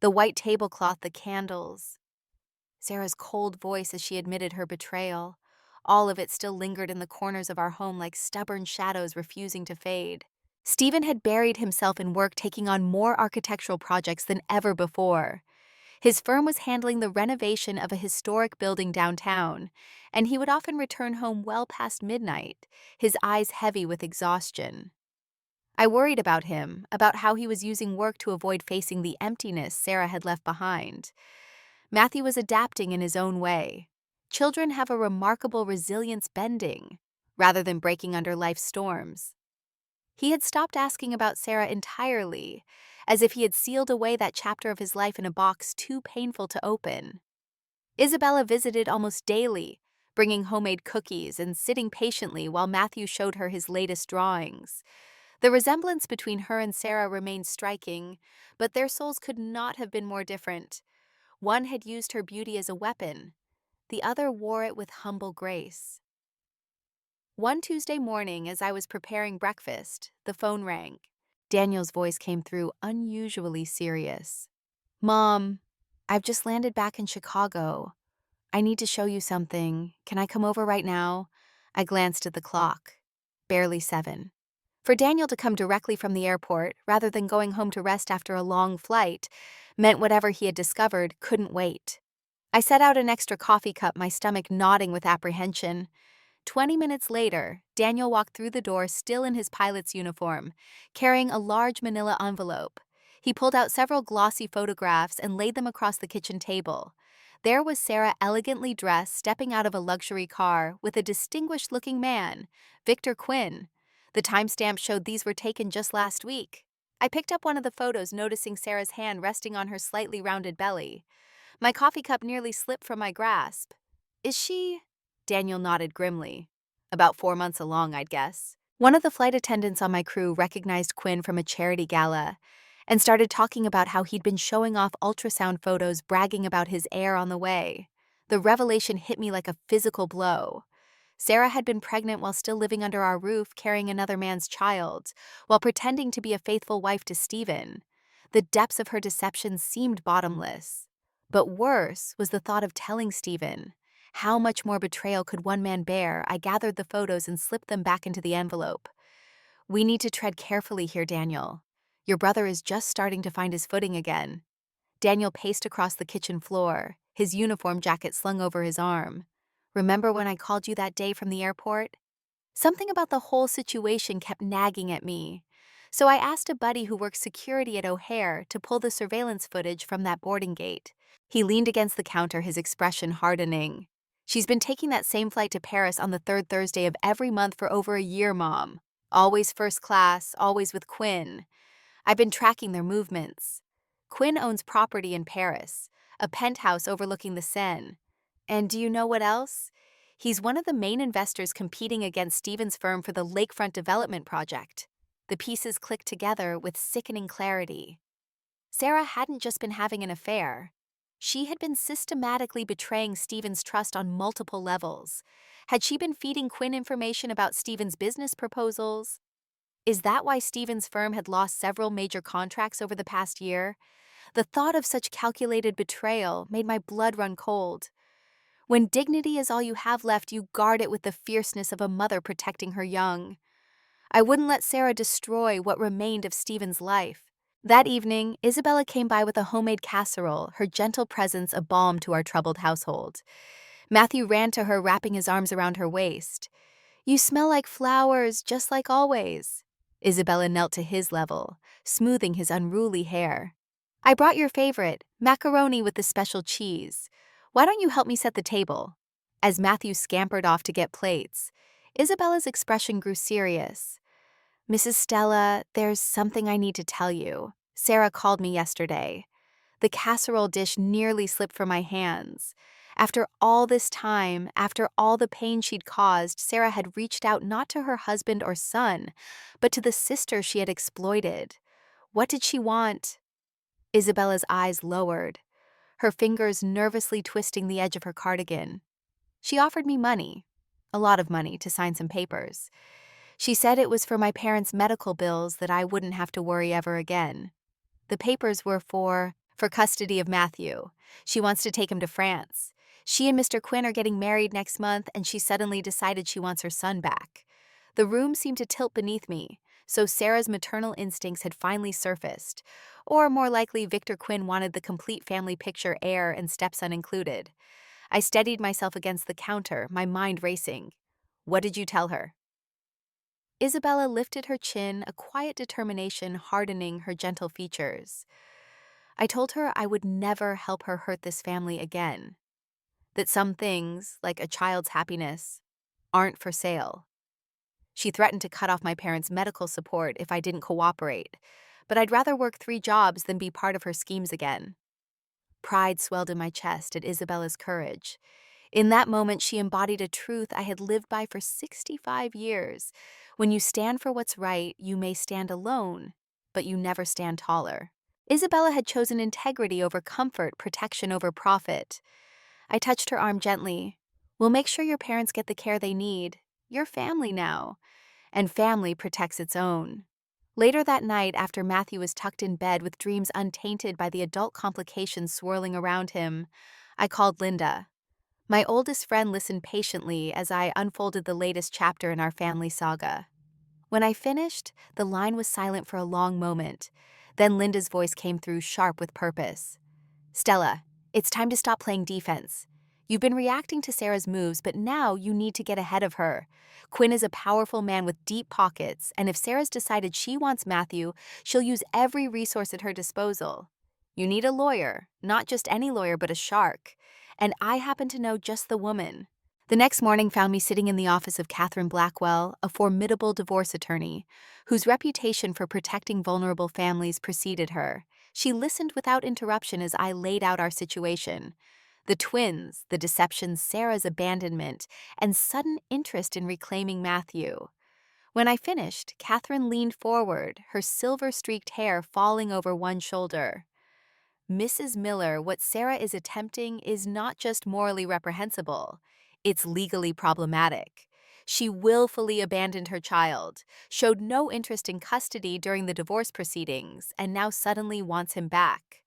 [SPEAKER 1] The white tablecloth, the candles, Sarah's cold voice as she admitted her betrayal. All of it still lingered in the corners of our home like stubborn shadows refusing to fade. Stephen had buried himself in work, taking on more architectural projects than ever before. His firm was handling the renovation of a historic building downtown, and he would often return home well past midnight, his eyes heavy with exhaustion. I worried about him, about how he was using work to avoid facing the emptiness Sarah had left behind. Matthew was adapting in his own way. Children have a remarkable resilience, bending, rather than breaking under life's storms. He had stopped asking about Sarah entirely, as if he had sealed away that chapter of his life in a box too painful to open. Isabella visited almost daily, bringing homemade cookies and sitting patiently while Matthew showed her his latest drawings. The resemblance between her and Sarah remained striking, but their souls could not have been more different. One had used her beauty as a weapon, the other wore it with humble grace. One Tuesday morning, as I was preparing breakfast, the phone rang. Daniel's voice came through unusually serious. "Mom, I've just landed back in Chicago. I need to show you something. Can I come over right now?" I glanced at the clock. Barely 7. For Daniel to come directly from the airport, rather than going home to rest after a long flight, meant whatever he had discovered couldn't wait. I set out an extra coffee cup, my stomach nodding with apprehension. 20 minutes later, Daniel walked through the door still in his pilot's uniform, carrying a large manila envelope. He pulled out several glossy photographs and laid them across the kitchen table. There was Sarah, elegantly dressed, stepping out of a luxury car with a distinguished-looking man, Victor Quinn. The timestamp showed these were taken just last week. I picked up one of the photos, noticing Sarah's hand resting on her slightly rounded belly. My coffee cup nearly slipped from my grasp. "Is she?" Daniel nodded grimly. "About 4 months along, I'd guess." One of the flight attendants on my crew recognized Quinn from a charity gala and started talking about how he'd been showing off ultrasound photos, bragging about his heir on the way. The revelation hit me like a physical blow. Sarah had been pregnant while still living under our roof, carrying another man's child, while pretending to be a faithful wife to Stephen. The depths of her deception seemed bottomless. But worse was the thought of telling Stephen. How much more betrayal could one man bear? I gathered the photos and slipped them back into the envelope. "We need to tread carefully here, Daniel. Your brother is just starting to find his footing again." Daniel paced across the kitchen floor, his uniform jacket slung over his arm. "Remember when I called you that day from the airport? Something about the whole situation kept nagging at me. So I asked a buddy who works security at O'Hare to pull the surveillance footage from that boarding gate." He leaned against the counter, his expression hardening. "She's been taking that same flight to Paris on the third Thursday of every month for over a year, Mom. Always first class, always with Quinn. I've been tracking their movements. Quinn owns property in Paris, a penthouse overlooking the Seine. And do you know what else? He's one of the main investors competing against Stephen's firm for the lakefront development project." The pieces clicked together with sickening clarity. Sarah hadn't just been having an affair. She had been systematically betraying Stephen's trust on multiple levels. Had she been feeding Quinn information about Stephen's business proposals? Is that why Stephen's firm had lost several major contracts over the past year? The thought of such calculated betrayal made my blood run cold. When dignity is all you have left, you guard it with the fierceness of a mother protecting her young. I wouldn't let Sarah destroy what remained of Stephen's life. That evening, Isabella came by with a homemade casserole, her gentle presence a balm to our troubled household. Matthew ran to her, wrapping his arms around her waist. "You smell like flowers, just like always." Isabella knelt to his level, smoothing his unruly hair. "I brought your favorite, macaroni with the special cheese. Why don't you help me set the table?" As Matthew scampered off to get plates, Isabella's expression grew serious. "Mrs. Stella, there's something I need to tell you. Sarah called me yesterday. The casserole dish nearly slipped from my hands. After all this time, after all the pain she'd caused, Sarah had reached out not to her husband or son, but to the sister she had exploited. What did she want?" Isabella's eyes lowered, her fingers nervously twisting the edge of her cardigan. "She offered me money, a lot of money, to sign some papers. She said it was for my parents' medical bills that I wouldn't have to worry ever again. The papers were for custody of Matthew. She wants to take him to France. She and Mr. Quinn are getting married next month, and she suddenly decided she wants her son back." The room seemed to tilt beneath me, so Sarah's maternal instincts had finally surfaced. Or more likely, Victor Quinn wanted the complete family picture, heir and stepson included. I steadied myself against the counter, my mind racing. "What did you tell her?" Isabella lifted her chin, a quiet determination hardening her gentle features. "I told her I would never help her hurt this family again. That some things, like a child's happiness, aren't for sale. She threatened to cut off my parents' medical support if I didn't cooperate, but I'd rather work 3 jobs than be part of her schemes again." Pride swelled in my chest at Isabella's courage. In that moment, she embodied a truth I had lived by for 65 years. When you stand for what's right, you may stand alone, but you never stand taller. Isabella had chosen integrity over comfort, protection over profit. I touched her arm gently. "We'll make sure your parents get the care they need. You're family now, and family protects its own." Later that night, after Matthew was tucked in bed with dreams untainted by the adult complications swirling around him, I called Linda. My oldest friend listened patiently as I unfolded the latest chapter in our family saga. When I finished, the line was silent for a long moment. Then Linda's voice came through, sharp with purpose. "Stella, it's time to stop playing defense. You've been reacting to Sarah's moves, but now you need to get ahead of her. Quinn is a powerful man with deep pockets, and if Sarah's decided she wants Matthew, she'll use every resource at her disposal. You need a lawyer, not just any lawyer, but a shark. And I happen to know just the woman." The next morning found me sitting in the office of Catherine Blackwell, a formidable divorce attorney, whose reputation for protecting vulnerable families preceded her. She listened without interruption as I laid out our situation. The twins, the deception, Sarah's abandonment, and sudden interest in reclaiming Matthew. When I finished, Catherine leaned forward, her silver-streaked hair falling over one shoulder. "Mrs. Miller, what Sarah is attempting is not just morally reprehensible, it's legally problematic. She willfully abandoned her child, showed no interest in custody during the divorce proceedings, and now suddenly wants him back.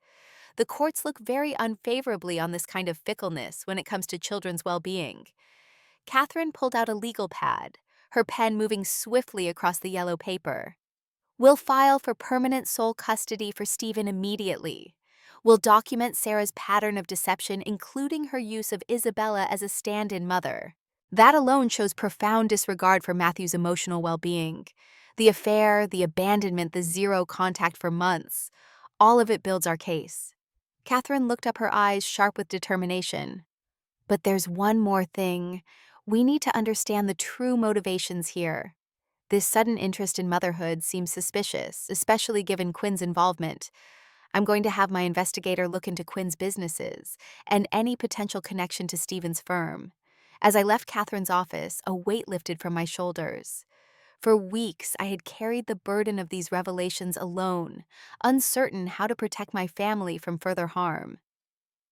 [SPEAKER 1] The courts look very unfavorably on this kind of fickleness when it comes to children's well-being." Catherine pulled out a legal pad, her pen moving swiftly across the yellow paper. "We'll file for permanent sole custody for Stephen immediately. We'll document Sarah's pattern of deception, including her use of Isabella as a stand-in mother. That alone shows profound disregard for Matthew's emotional well-being. The affair, the abandonment, the zero contact for months, all of it builds our case." Catherine looked up, her eyes sharp with determination. "But there's one more thing. We need to understand the true motivations here. This sudden interest in motherhood seems suspicious, especially given Quinn's involvement. I'm going to have my investigator look into Quinn's businesses and any potential connection to Stephen's firm." As I left Catherine's office, a weight lifted from my shoulders. For weeks, I had carried the burden of these revelations alone, uncertain how to protect my family from further harm.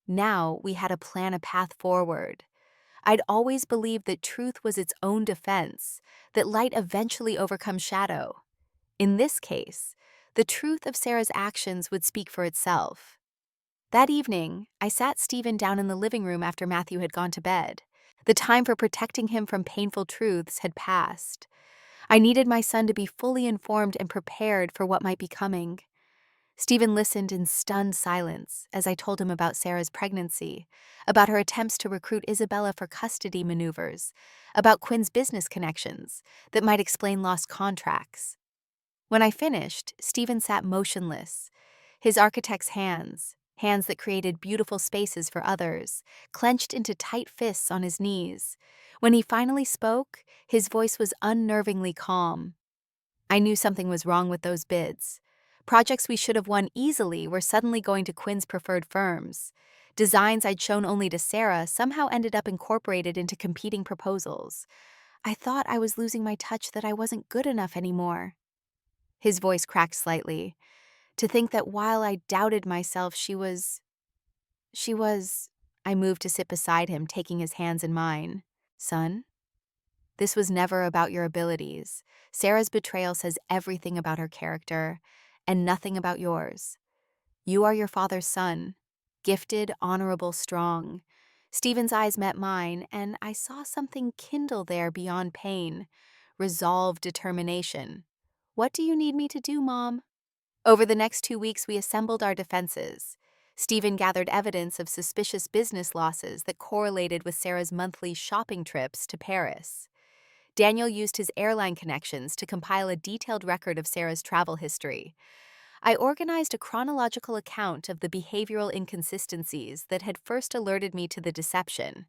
[SPEAKER 1] Now we had a plan, a path forward. I'd always believed that truth was its own defense, that light eventually overcomes shadow. In this case, the truth of Sarah's actions would speak for itself. That evening, I sat Stephen down in the living room after Matthew had gone to bed. The time for protecting him from painful truths had passed. I needed my son to be fully informed and prepared for what might be coming. Stephen listened in stunned silence as I told him about Sarah's pregnancy, about her attempts to recruit Isabella for custody maneuvers, about Quinn's business connections that might explain lost contracts. When I finished, Stephen sat motionless, his architect's hands, hands that created beautiful spaces for others, clenched into tight fists on his knees. When he finally spoke, his voice was unnervingly calm. I knew something was wrong with those bids. Projects we should have won easily were suddenly going to Quinn's preferred firms. Designs I'd shown only to Sarah somehow ended up incorporated into competing proposals. I thought I was losing my touch, that I wasn't good enough anymore. His voice cracked slightly. To think that while I doubted myself, she was. I moved to sit beside him, taking his hands in mine. Son? This was never about your abilities. Sarah's betrayal says everything about her character, and nothing about yours. You are your father's son. Gifted, honorable, strong. Stephen's eyes met mine, and I saw something kindle there beyond pain. Resolve, determination. What do you need me to do, Mom? Over the next 2 weeks, we assembled our defenses. Stephen gathered evidence of suspicious business losses that correlated with Sarah's monthly shopping trips to Paris. Daniel used his airline connections to compile a detailed record of Sarah's travel history. I organized a chronological account of the behavioral inconsistencies that had first alerted me to the deception.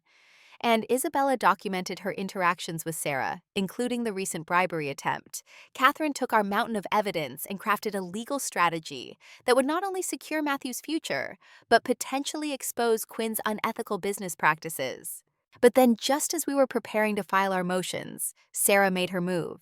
[SPEAKER 1] And Isabella documented her interactions with Sarah, including the recent bribery attempt. Catherine took our mountain of evidence and crafted a legal strategy that would not only secure Matthew's future, but potentially expose Quinn's unethical business practices. But then, just as we were preparing to file our motions, Sarah made her move.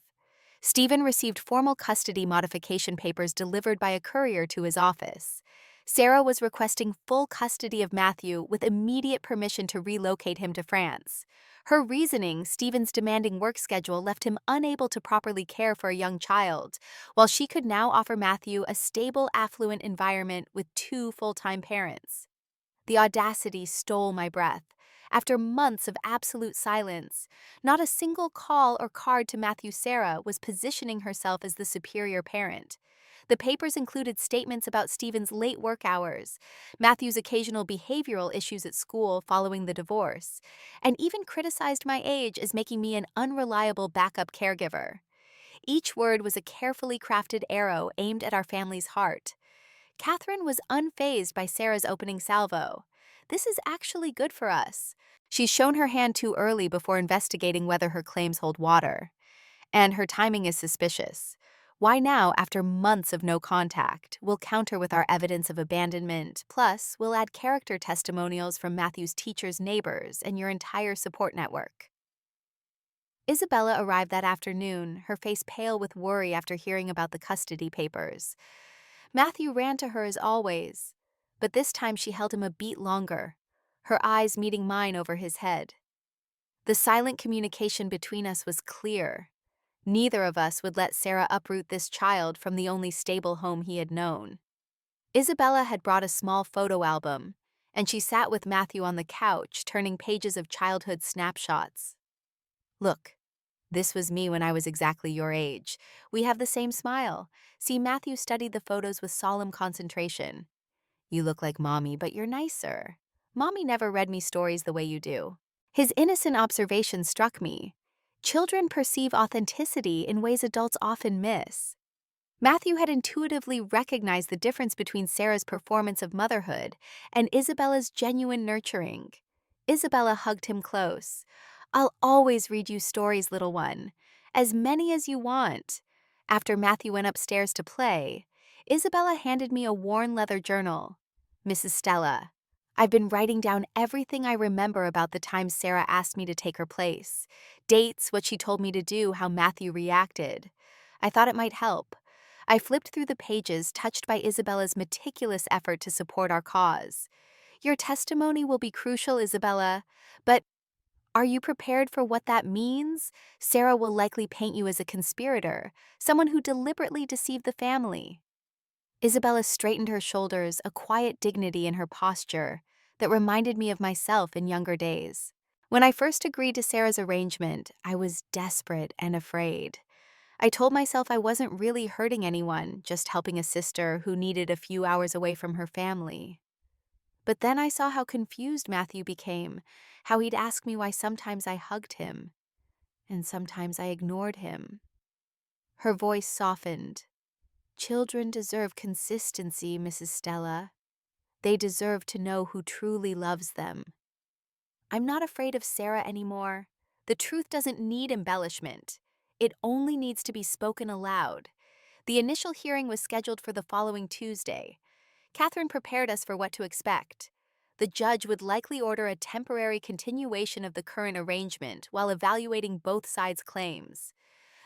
[SPEAKER 1] Stephen received formal custody modification papers delivered by a courier to his office. Sarah was requesting full custody of Matthew with immediate permission to relocate him to France. Her reasoning, Stephen's demanding work schedule, left him unable to properly care for a young child, while she could now offer Matthew a stable, affluent environment with 2 full-time parents. The audacity stole my breath. After months of absolute silence, not a single call or card to Matthew's Sarah was positioning herself as the superior parent. The papers included statements about Stephen's late work hours, Matthew's occasional behavioral issues at school following the divorce, and even criticized my age as making me an unreliable backup caregiver. Each word was a carefully crafted arrow aimed at our family's heart. Catherine was unfazed by Sarah's opening salvo. This is actually good for us. She's shown her hand too early before investigating whether her claims hold water. And her timing is suspicious. Why now, after months of no contact? We'll counter with our evidence of abandonment. Plus, we'll add character testimonials from Matthew's teachers, neighbors, and your entire support network. Isabella arrived that afternoon, her face pale with worry after hearing about the custody papers. Matthew ran to her as always, but this time she held him a beat longer, her eyes meeting mine over his head. The silent communication between us was clear. Neither of us would let Sarah uproot this child from the only stable home he had known. Isabella had brought a small photo album, and she sat with Matthew on the couch, turning pages of childhood snapshots. Look, this was me when I was exactly your age. We have the same smile. See, Matthew studied the photos with solemn concentration. You look like Mommy, but you're nicer. Mommy never read me stories the way you do. His innocent observation struck me. Children perceive authenticity in ways adults often miss. Matthew had intuitively recognized the difference between Sarah's performance of motherhood and Isabella's genuine nurturing. Isabella hugged him close. I'll always read you stories, little one. As many as you want. After Matthew went upstairs to play, Isabella handed me a worn leather journal. Mrs. Stella, I've been writing down everything I remember about the time Sarah asked me to take her place. Dates, what she told me to do, how Matthew reacted. I thought it might help. I flipped through the pages, touched by Isabella's meticulous effort to support our cause. Your testimony will be crucial, Isabella, but are you prepared for what that means? Sarah will likely paint you as a conspirator, someone who deliberately deceived the family. Isabella straightened her shoulders, a quiet dignity in her posture that reminded me of myself in younger days. When I first agreed to Sarah's arrangement, I was desperate and afraid. I told myself I wasn't really hurting anyone, just helping a sister who needed a few hours away from her family. But then I saw how confused Matthew became, how he'd ask me why sometimes I hugged him, and sometimes I ignored him. Her voice softened. Children deserve consistency, Mrs. Stella. They deserve to know who truly loves them. I'm not afraid of Sarah anymore. The truth doesn't need embellishment. It only needs to be spoken aloud. The initial hearing was scheduled for the following Tuesday. Catherine prepared us for what to expect. The judge would likely order a temporary continuation of the current arrangement while evaluating both sides' claims.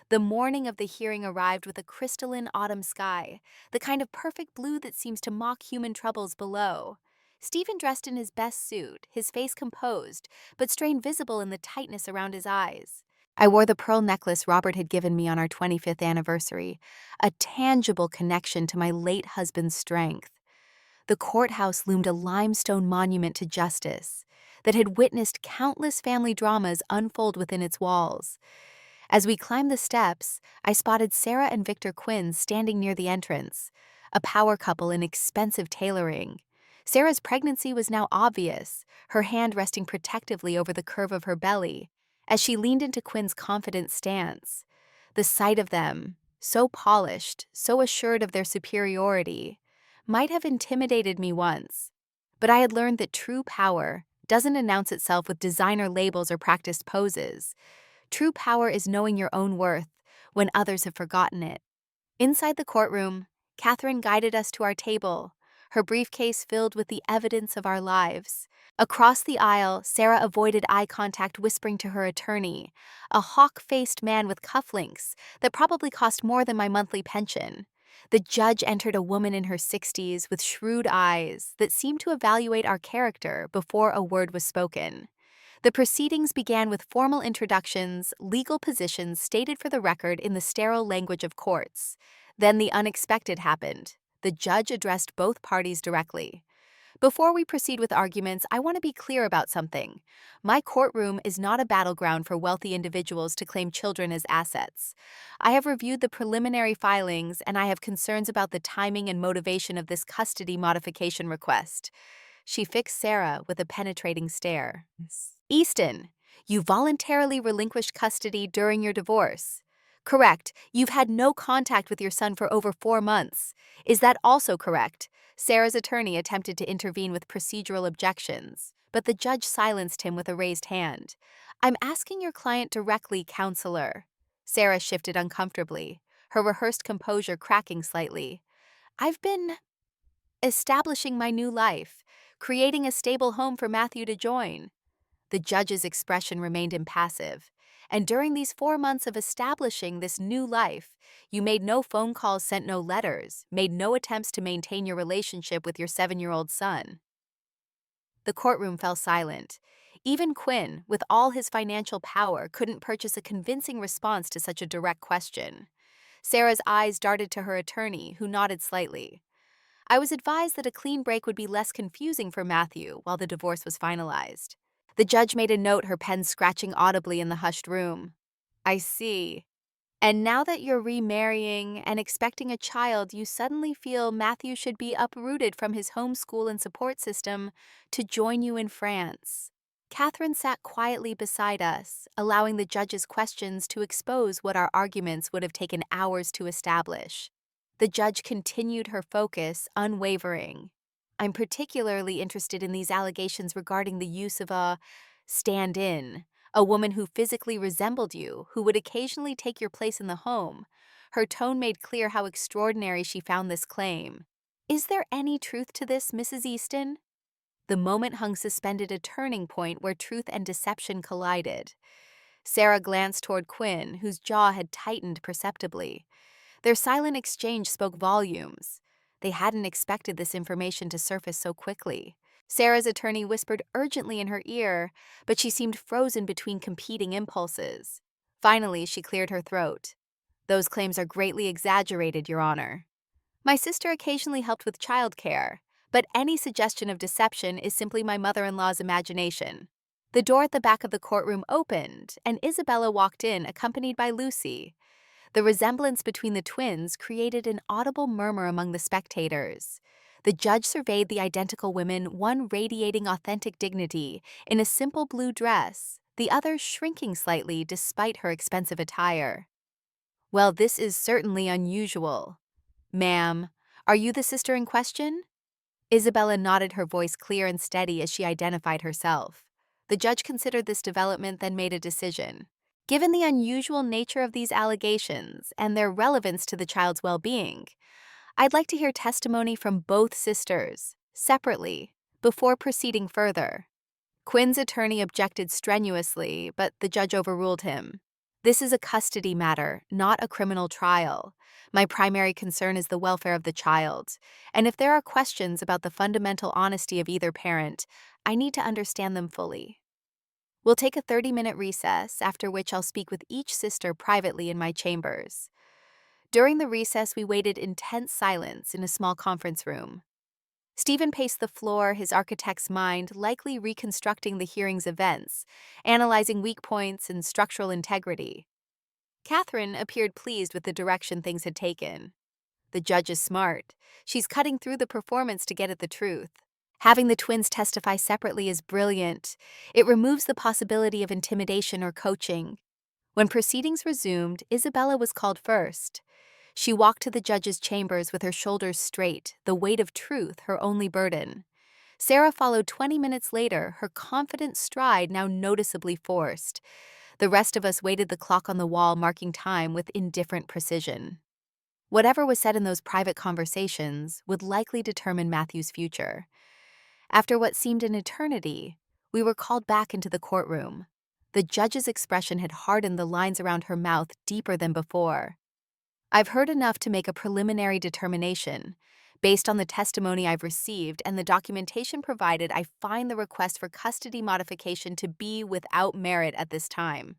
[SPEAKER 1] The morning of the hearing arrived with a crystalline autumn sky, the kind of perfect blue that seems to mock human troubles below. Stephen dressed in his best suit, his face composed, but strain visible in the tightness around his eyes. I wore the pearl necklace Robert had given me on our 25th anniversary, a tangible connection to my late husband's strength. The courthouse loomed a limestone monument to justice that had witnessed countless family dramas unfold within its walls. As we climbed the steps, I spotted Sarah and Victor Quinn standing near the entrance, a power couple in expensive tailoring. Sarah's pregnancy was now obvious, her hand resting protectively over the curve of her belly, as she leaned into Quinn's confident stance. The sight of them, so polished, so assured of their superiority, might have intimidated me once, but I had learned that true power doesn't announce itself with designer labels or practiced poses. True power is knowing your own worth when others have forgotten it. Inside the courtroom, Catherine guided us to our table, her briefcase filled with the evidence of our lives. Across the aisle, Sarah avoided eye contact, whispering to her attorney, a hawk-faced man with cufflinks that probably cost more than my monthly pension. The judge entered, a woman in her 60s with shrewd eyes that seemed to evaluate our character before a word was spoken. The proceedings began with formal introductions, legal positions stated for the record in the sterile language of courts. Then the unexpected happened. The judge addressed both parties directly. Before we proceed with arguments, I want to be clear about something. My courtroom is not a battleground for wealthy individuals to claim children as assets. I have reviewed the preliminary filings, and I have concerns about the timing and motivation of this custody modification request. She fixed Sarah with a penetrating stare. Easton, you voluntarily relinquished custody during your divorce. Correct, you've had no contact with your son for over 4 months. Is that also correct? Sarah's attorney attempted to intervene with procedural objections, but the judge silenced him with a raised hand. I'm asking your client directly, counselor. Sarah shifted uncomfortably, her rehearsed composure cracking slightly. I've been establishing my new life, creating a stable home for Matthew to join. The judge's expression remained impassive. And during these 4 months of establishing this new life, you made no phone calls, sent no letters, made no attempts to maintain your relationship with your 7-year-old son. The courtroom fell silent. Even Quinn, with all his financial power, couldn't purchase a convincing response to such a direct question. Sarah's eyes darted to her attorney, who nodded slightly. I was advised that a clean break would be less confusing for Matthew while the divorce was finalized. The judge made a note, her pen scratching audibly in the hushed room. I see. And now that you're remarrying and expecting a child, you suddenly feel Matthew should be uprooted from his home school and support system to join you in France. Catherine sat quietly beside us, allowing the judge's questions to expose what our arguments would have taken hours to establish. The judge continued, her focus unwavering. I'm particularly interested in these allegations regarding the use of a stand-in, a woman who physically resembled you, who would occasionally take your place in the home. Her tone made clear how extraordinary she found this claim. Is there any truth to this, Mrs. Easton? The moment hung suspended, a turning point where truth and deception collided. Sarah glanced toward Quinn, whose jaw had tightened perceptibly. Their silent exchange spoke volumes. They hadn't expected this information to surface so quickly. Sarah's attorney whispered urgently in her ear, but she seemed frozen between competing impulses. Finally, she cleared her throat. Those claims are greatly exaggerated, Your Honor. My sister occasionally helped with childcare, but any suggestion of deception is simply my mother-in-law's imagination. The door at the back of the courtroom opened, and Isabella walked in, accompanied by Lucy. The resemblance between the twins created an audible murmur among the spectators. The judge surveyed the identical women, one radiating authentic dignity in a simple blue dress, the other shrinking slightly despite her expensive attire. Well, this is certainly unusual. Ma'am, are you the sister in question? Isabella nodded, her voice clear and steady as she identified herself. The judge considered this development, then made a decision. Given the unusual nature of these allegations and their relevance to the child's well-being, I'd like to hear testimony from both sisters, separately, before proceeding further. Quinn's attorney objected strenuously, but the judge overruled him. This is a custody matter, not a criminal trial. My primary concern is the welfare of the child, and if there are questions about the fundamental honesty of either parent, I need to understand them fully. We'll take a 30-minute recess, after which I'll speak with each sister privately in my chambers. During the recess, we waited in tense silence in a small conference room. Stephen paced the floor, his architect's mind likely reconstructing the hearing's events, analyzing weak points and structural integrity. Catherine appeared pleased with the direction things had taken. The judge is smart. She's cutting through the performance to get at the truth. Having the twins testify separately is brilliant. It removes the possibility of intimidation or coaching. When proceedings resumed, Isabella was called first. She walked to the judge's chambers with her shoulders straight, the weight of truth her only burden. Sarah followed 20 minutes later, her confident stride now noticeably forced. The rest of us waited, the clock on the wall marking time with indifferent precision. Whatever was said in those private conversations would likely determine Matthew's future. After what seemed an eternity, we were called back into the courtroom. The judge's expression had hardened, the lines around her mouth deeper than before. I've heard enough to make a preliminary determination. Based on the testimony I've received and the documentation provided, I find the request for custody modification to be without merit at this time.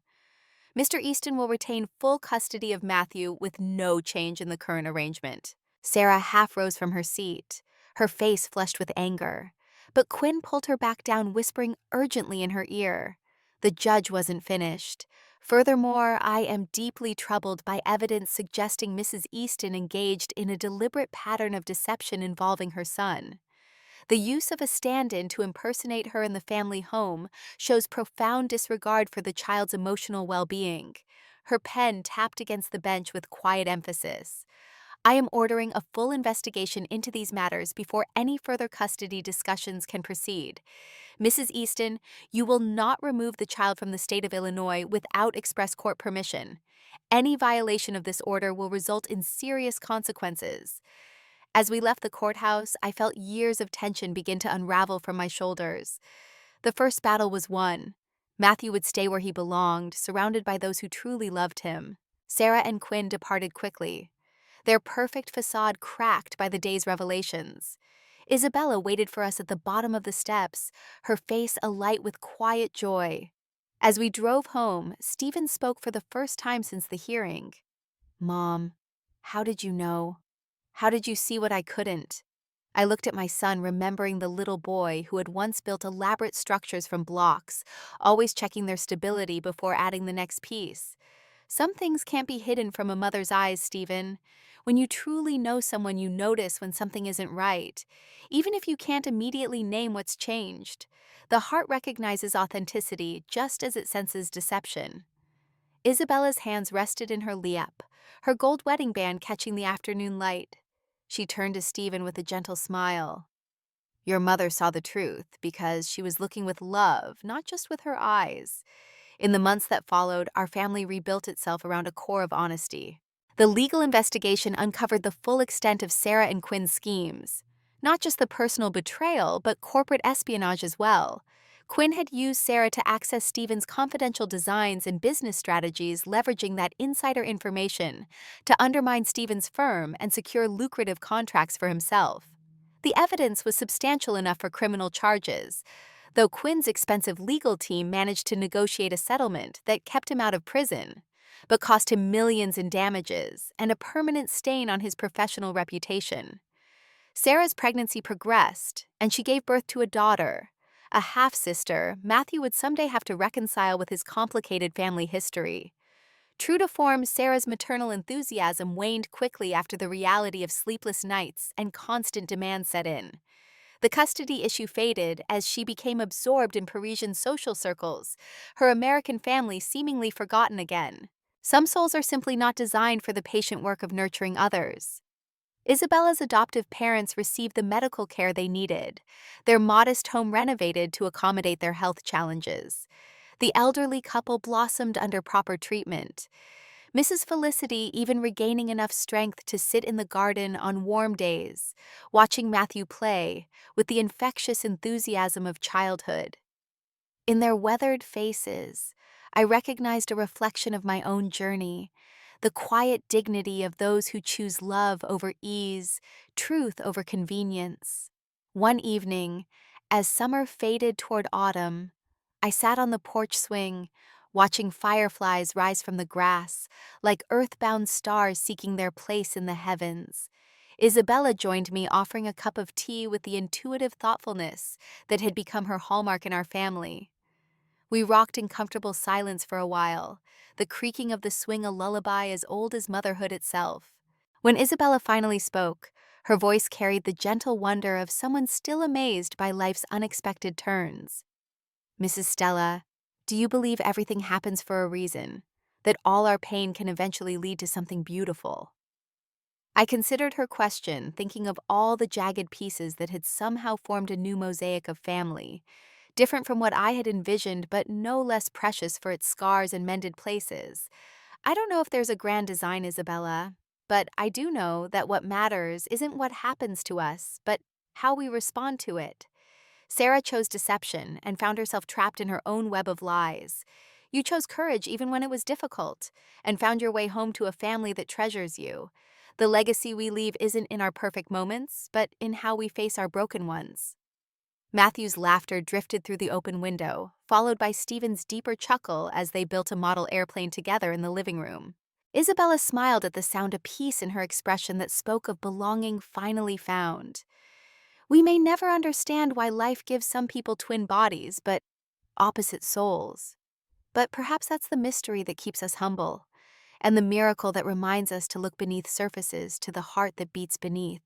[SPEAKER 1] Mr. Easton will retain full custody of Matthew with no change in the current arrangement. Sarah half rose from her seat, her face flushed with anger. But Quinn pulled her back down, whispering urgently in her ear. The judge wasn't finished. Furthermore, I am deeply troubled by evidence suggesting Mrs. Easton engaged in a deliberate pattern of deception involving her son. The use of a stand-in to impersonate her in the family home shows profound disregard for the child's emotional well-being. Her pen tapped against the bench with quiet emphasis. I am ordering a full investigation into these matters before any further custody discussions can proceed. Mrs. Easton, you will not remove the child from the state of Illinois without express court permission. Any violation of this order will result in serious consequences. As we left the courthouse, I felt years of tension begin to unravel from my shoulders. The first battle was won. Matthew would stay where he belonged, surrounded by those who truly loved him. Sarah and Quinn departed quickly, their perfect facade cracked by the day's revelations. Isabella waited for us at the bottom of the steps, her face alight with quiet joy. As we drove home, Stephen spoke for the first time since the hearing. "Mom, how did you know? How did you see what I couldn't?" I looked at my son, remembering the little boy who had once built elaborate structures from blocks, always checking their stability before adding the next piece. Some things can't be hidden from a mother's eyes, Stephen. When you truly know someone, you notice when something isn't right, even if you can't immediately name what's changed. The heart recognizes authenticity just as it senses deception. Isabella's hands rested in her lap, her gold wedding band catching the afternoon light. She turned to Stephen with a gentle smile. "Your mother saw the truth because she was looking with love, not just with her eyes." In the months that followed, our family rebuilt itself around a core of honesty. The legal investigation uncovered the full extent of Sarah and Quinn's schemes. Not just the personal betrayal, but corporate espionage as well. Quinn had used Sarah to access Stephen's confidential designs and business strategies, leveraging that insider information to undermine Stephen's firm and secure lucrative contracts for himself. The evidence was substantial enough for criminal charges, though Quinn's expensive legal team managed to negotiate a settlement that kept him out of prison, but cost him millions in damages and a permanent stain on his professional reputation. Sarah's pregnancy progressed, and she gave birth to a daughter, a half-sister Matthew would someday have to reconcile with his complicated family history. True to form, Sarah's maternal enthusiasm waned quickly after the reality of sleepless nights and constant demands set in. The custody issue faded as she became absorbed in Parisian social circles, her American family seemingly forgotten again. Some souls are simply not designed for the patient work of nurturing others. Isabella's adoptive parents received the medical care they needed, their modest home renovated to accommodate their health challenges. The elderly couple blossomed under proper treatment, Mrs. Felicity even regaining enough strength to sit in the garden on warm days, watching Matthew play with the infectious enthusiasm of childhood. In their weathered faces, I recognized a reflection of my own journey, the quiet dignity of those who choose love over ease, truth over convenience. One evening, as summer faded toward autumn, I sat on the porch swing, watching fireflies rise from the grass, like earthbound stars seeking their place in the heavens. Isabella joined me, offering a cup of tea with the intuitive thoughtfulness that had become her hallmark in our family. We rocked in comfortable silence for a while, the creaking of the swing a lullaby as old as motherhood itself. When Isabella finally spoke, her voice carried the gentle wonder of someone still amazed by life's unexpected turns. Mrs. Stella, do you believe everything happens for a reason? That all our pain can eventually lead to something beautiful? I considered her question, thinking of all the jagged pieces that had somehow formed a new mosaic of family, different from what I had envisioned, but no less precious for its scars and mended places. I don't know if there's a grand design, Isabella, but I do know that what matters isn't what happens to us, but how we respond to it. Sarah chose deception and found herself trapped in her own web of lies. You chose courage even when it was difficult, and found your way home to a family that treasures you. The legacy we leave isn't in our perfect moments, but in how we face our broken ones. Matthew's laughter drifted through the open window, followed by Stephen's deeper chuckle as they built a model airplane together in the living room. Isabella smiled at the sound, a peace in her expression that spoke of belonging finally found. We may never understand why life gives some people twin bodies, but opposite souls. But perhaps that's the mystery that keeps us humble, and the miracle that reminds us to look beneath surfaces to the heart that beats beneath.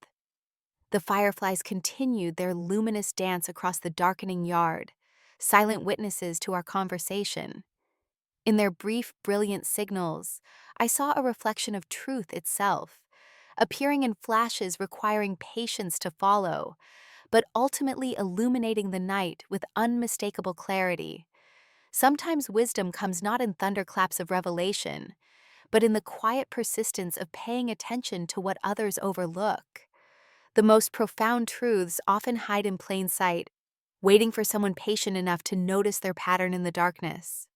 [SPEAKER 1] The fireflies continued their luminous dance across the darkening yard, silent witnesses to our conversation. In their brief, brilliant signals, I saw a reflection of truth itself, appearing in flashes requiring patience to follow, but ultimately illuminating the night with unmistakable clarity. Sometimes wisdom comes not in thunderclaps of revelation, but in the quiet persistence of paying attention to what others overlook. The most profound truths often hide in plain sight, waiting for someone patient enough to notice their pattern in the darkness.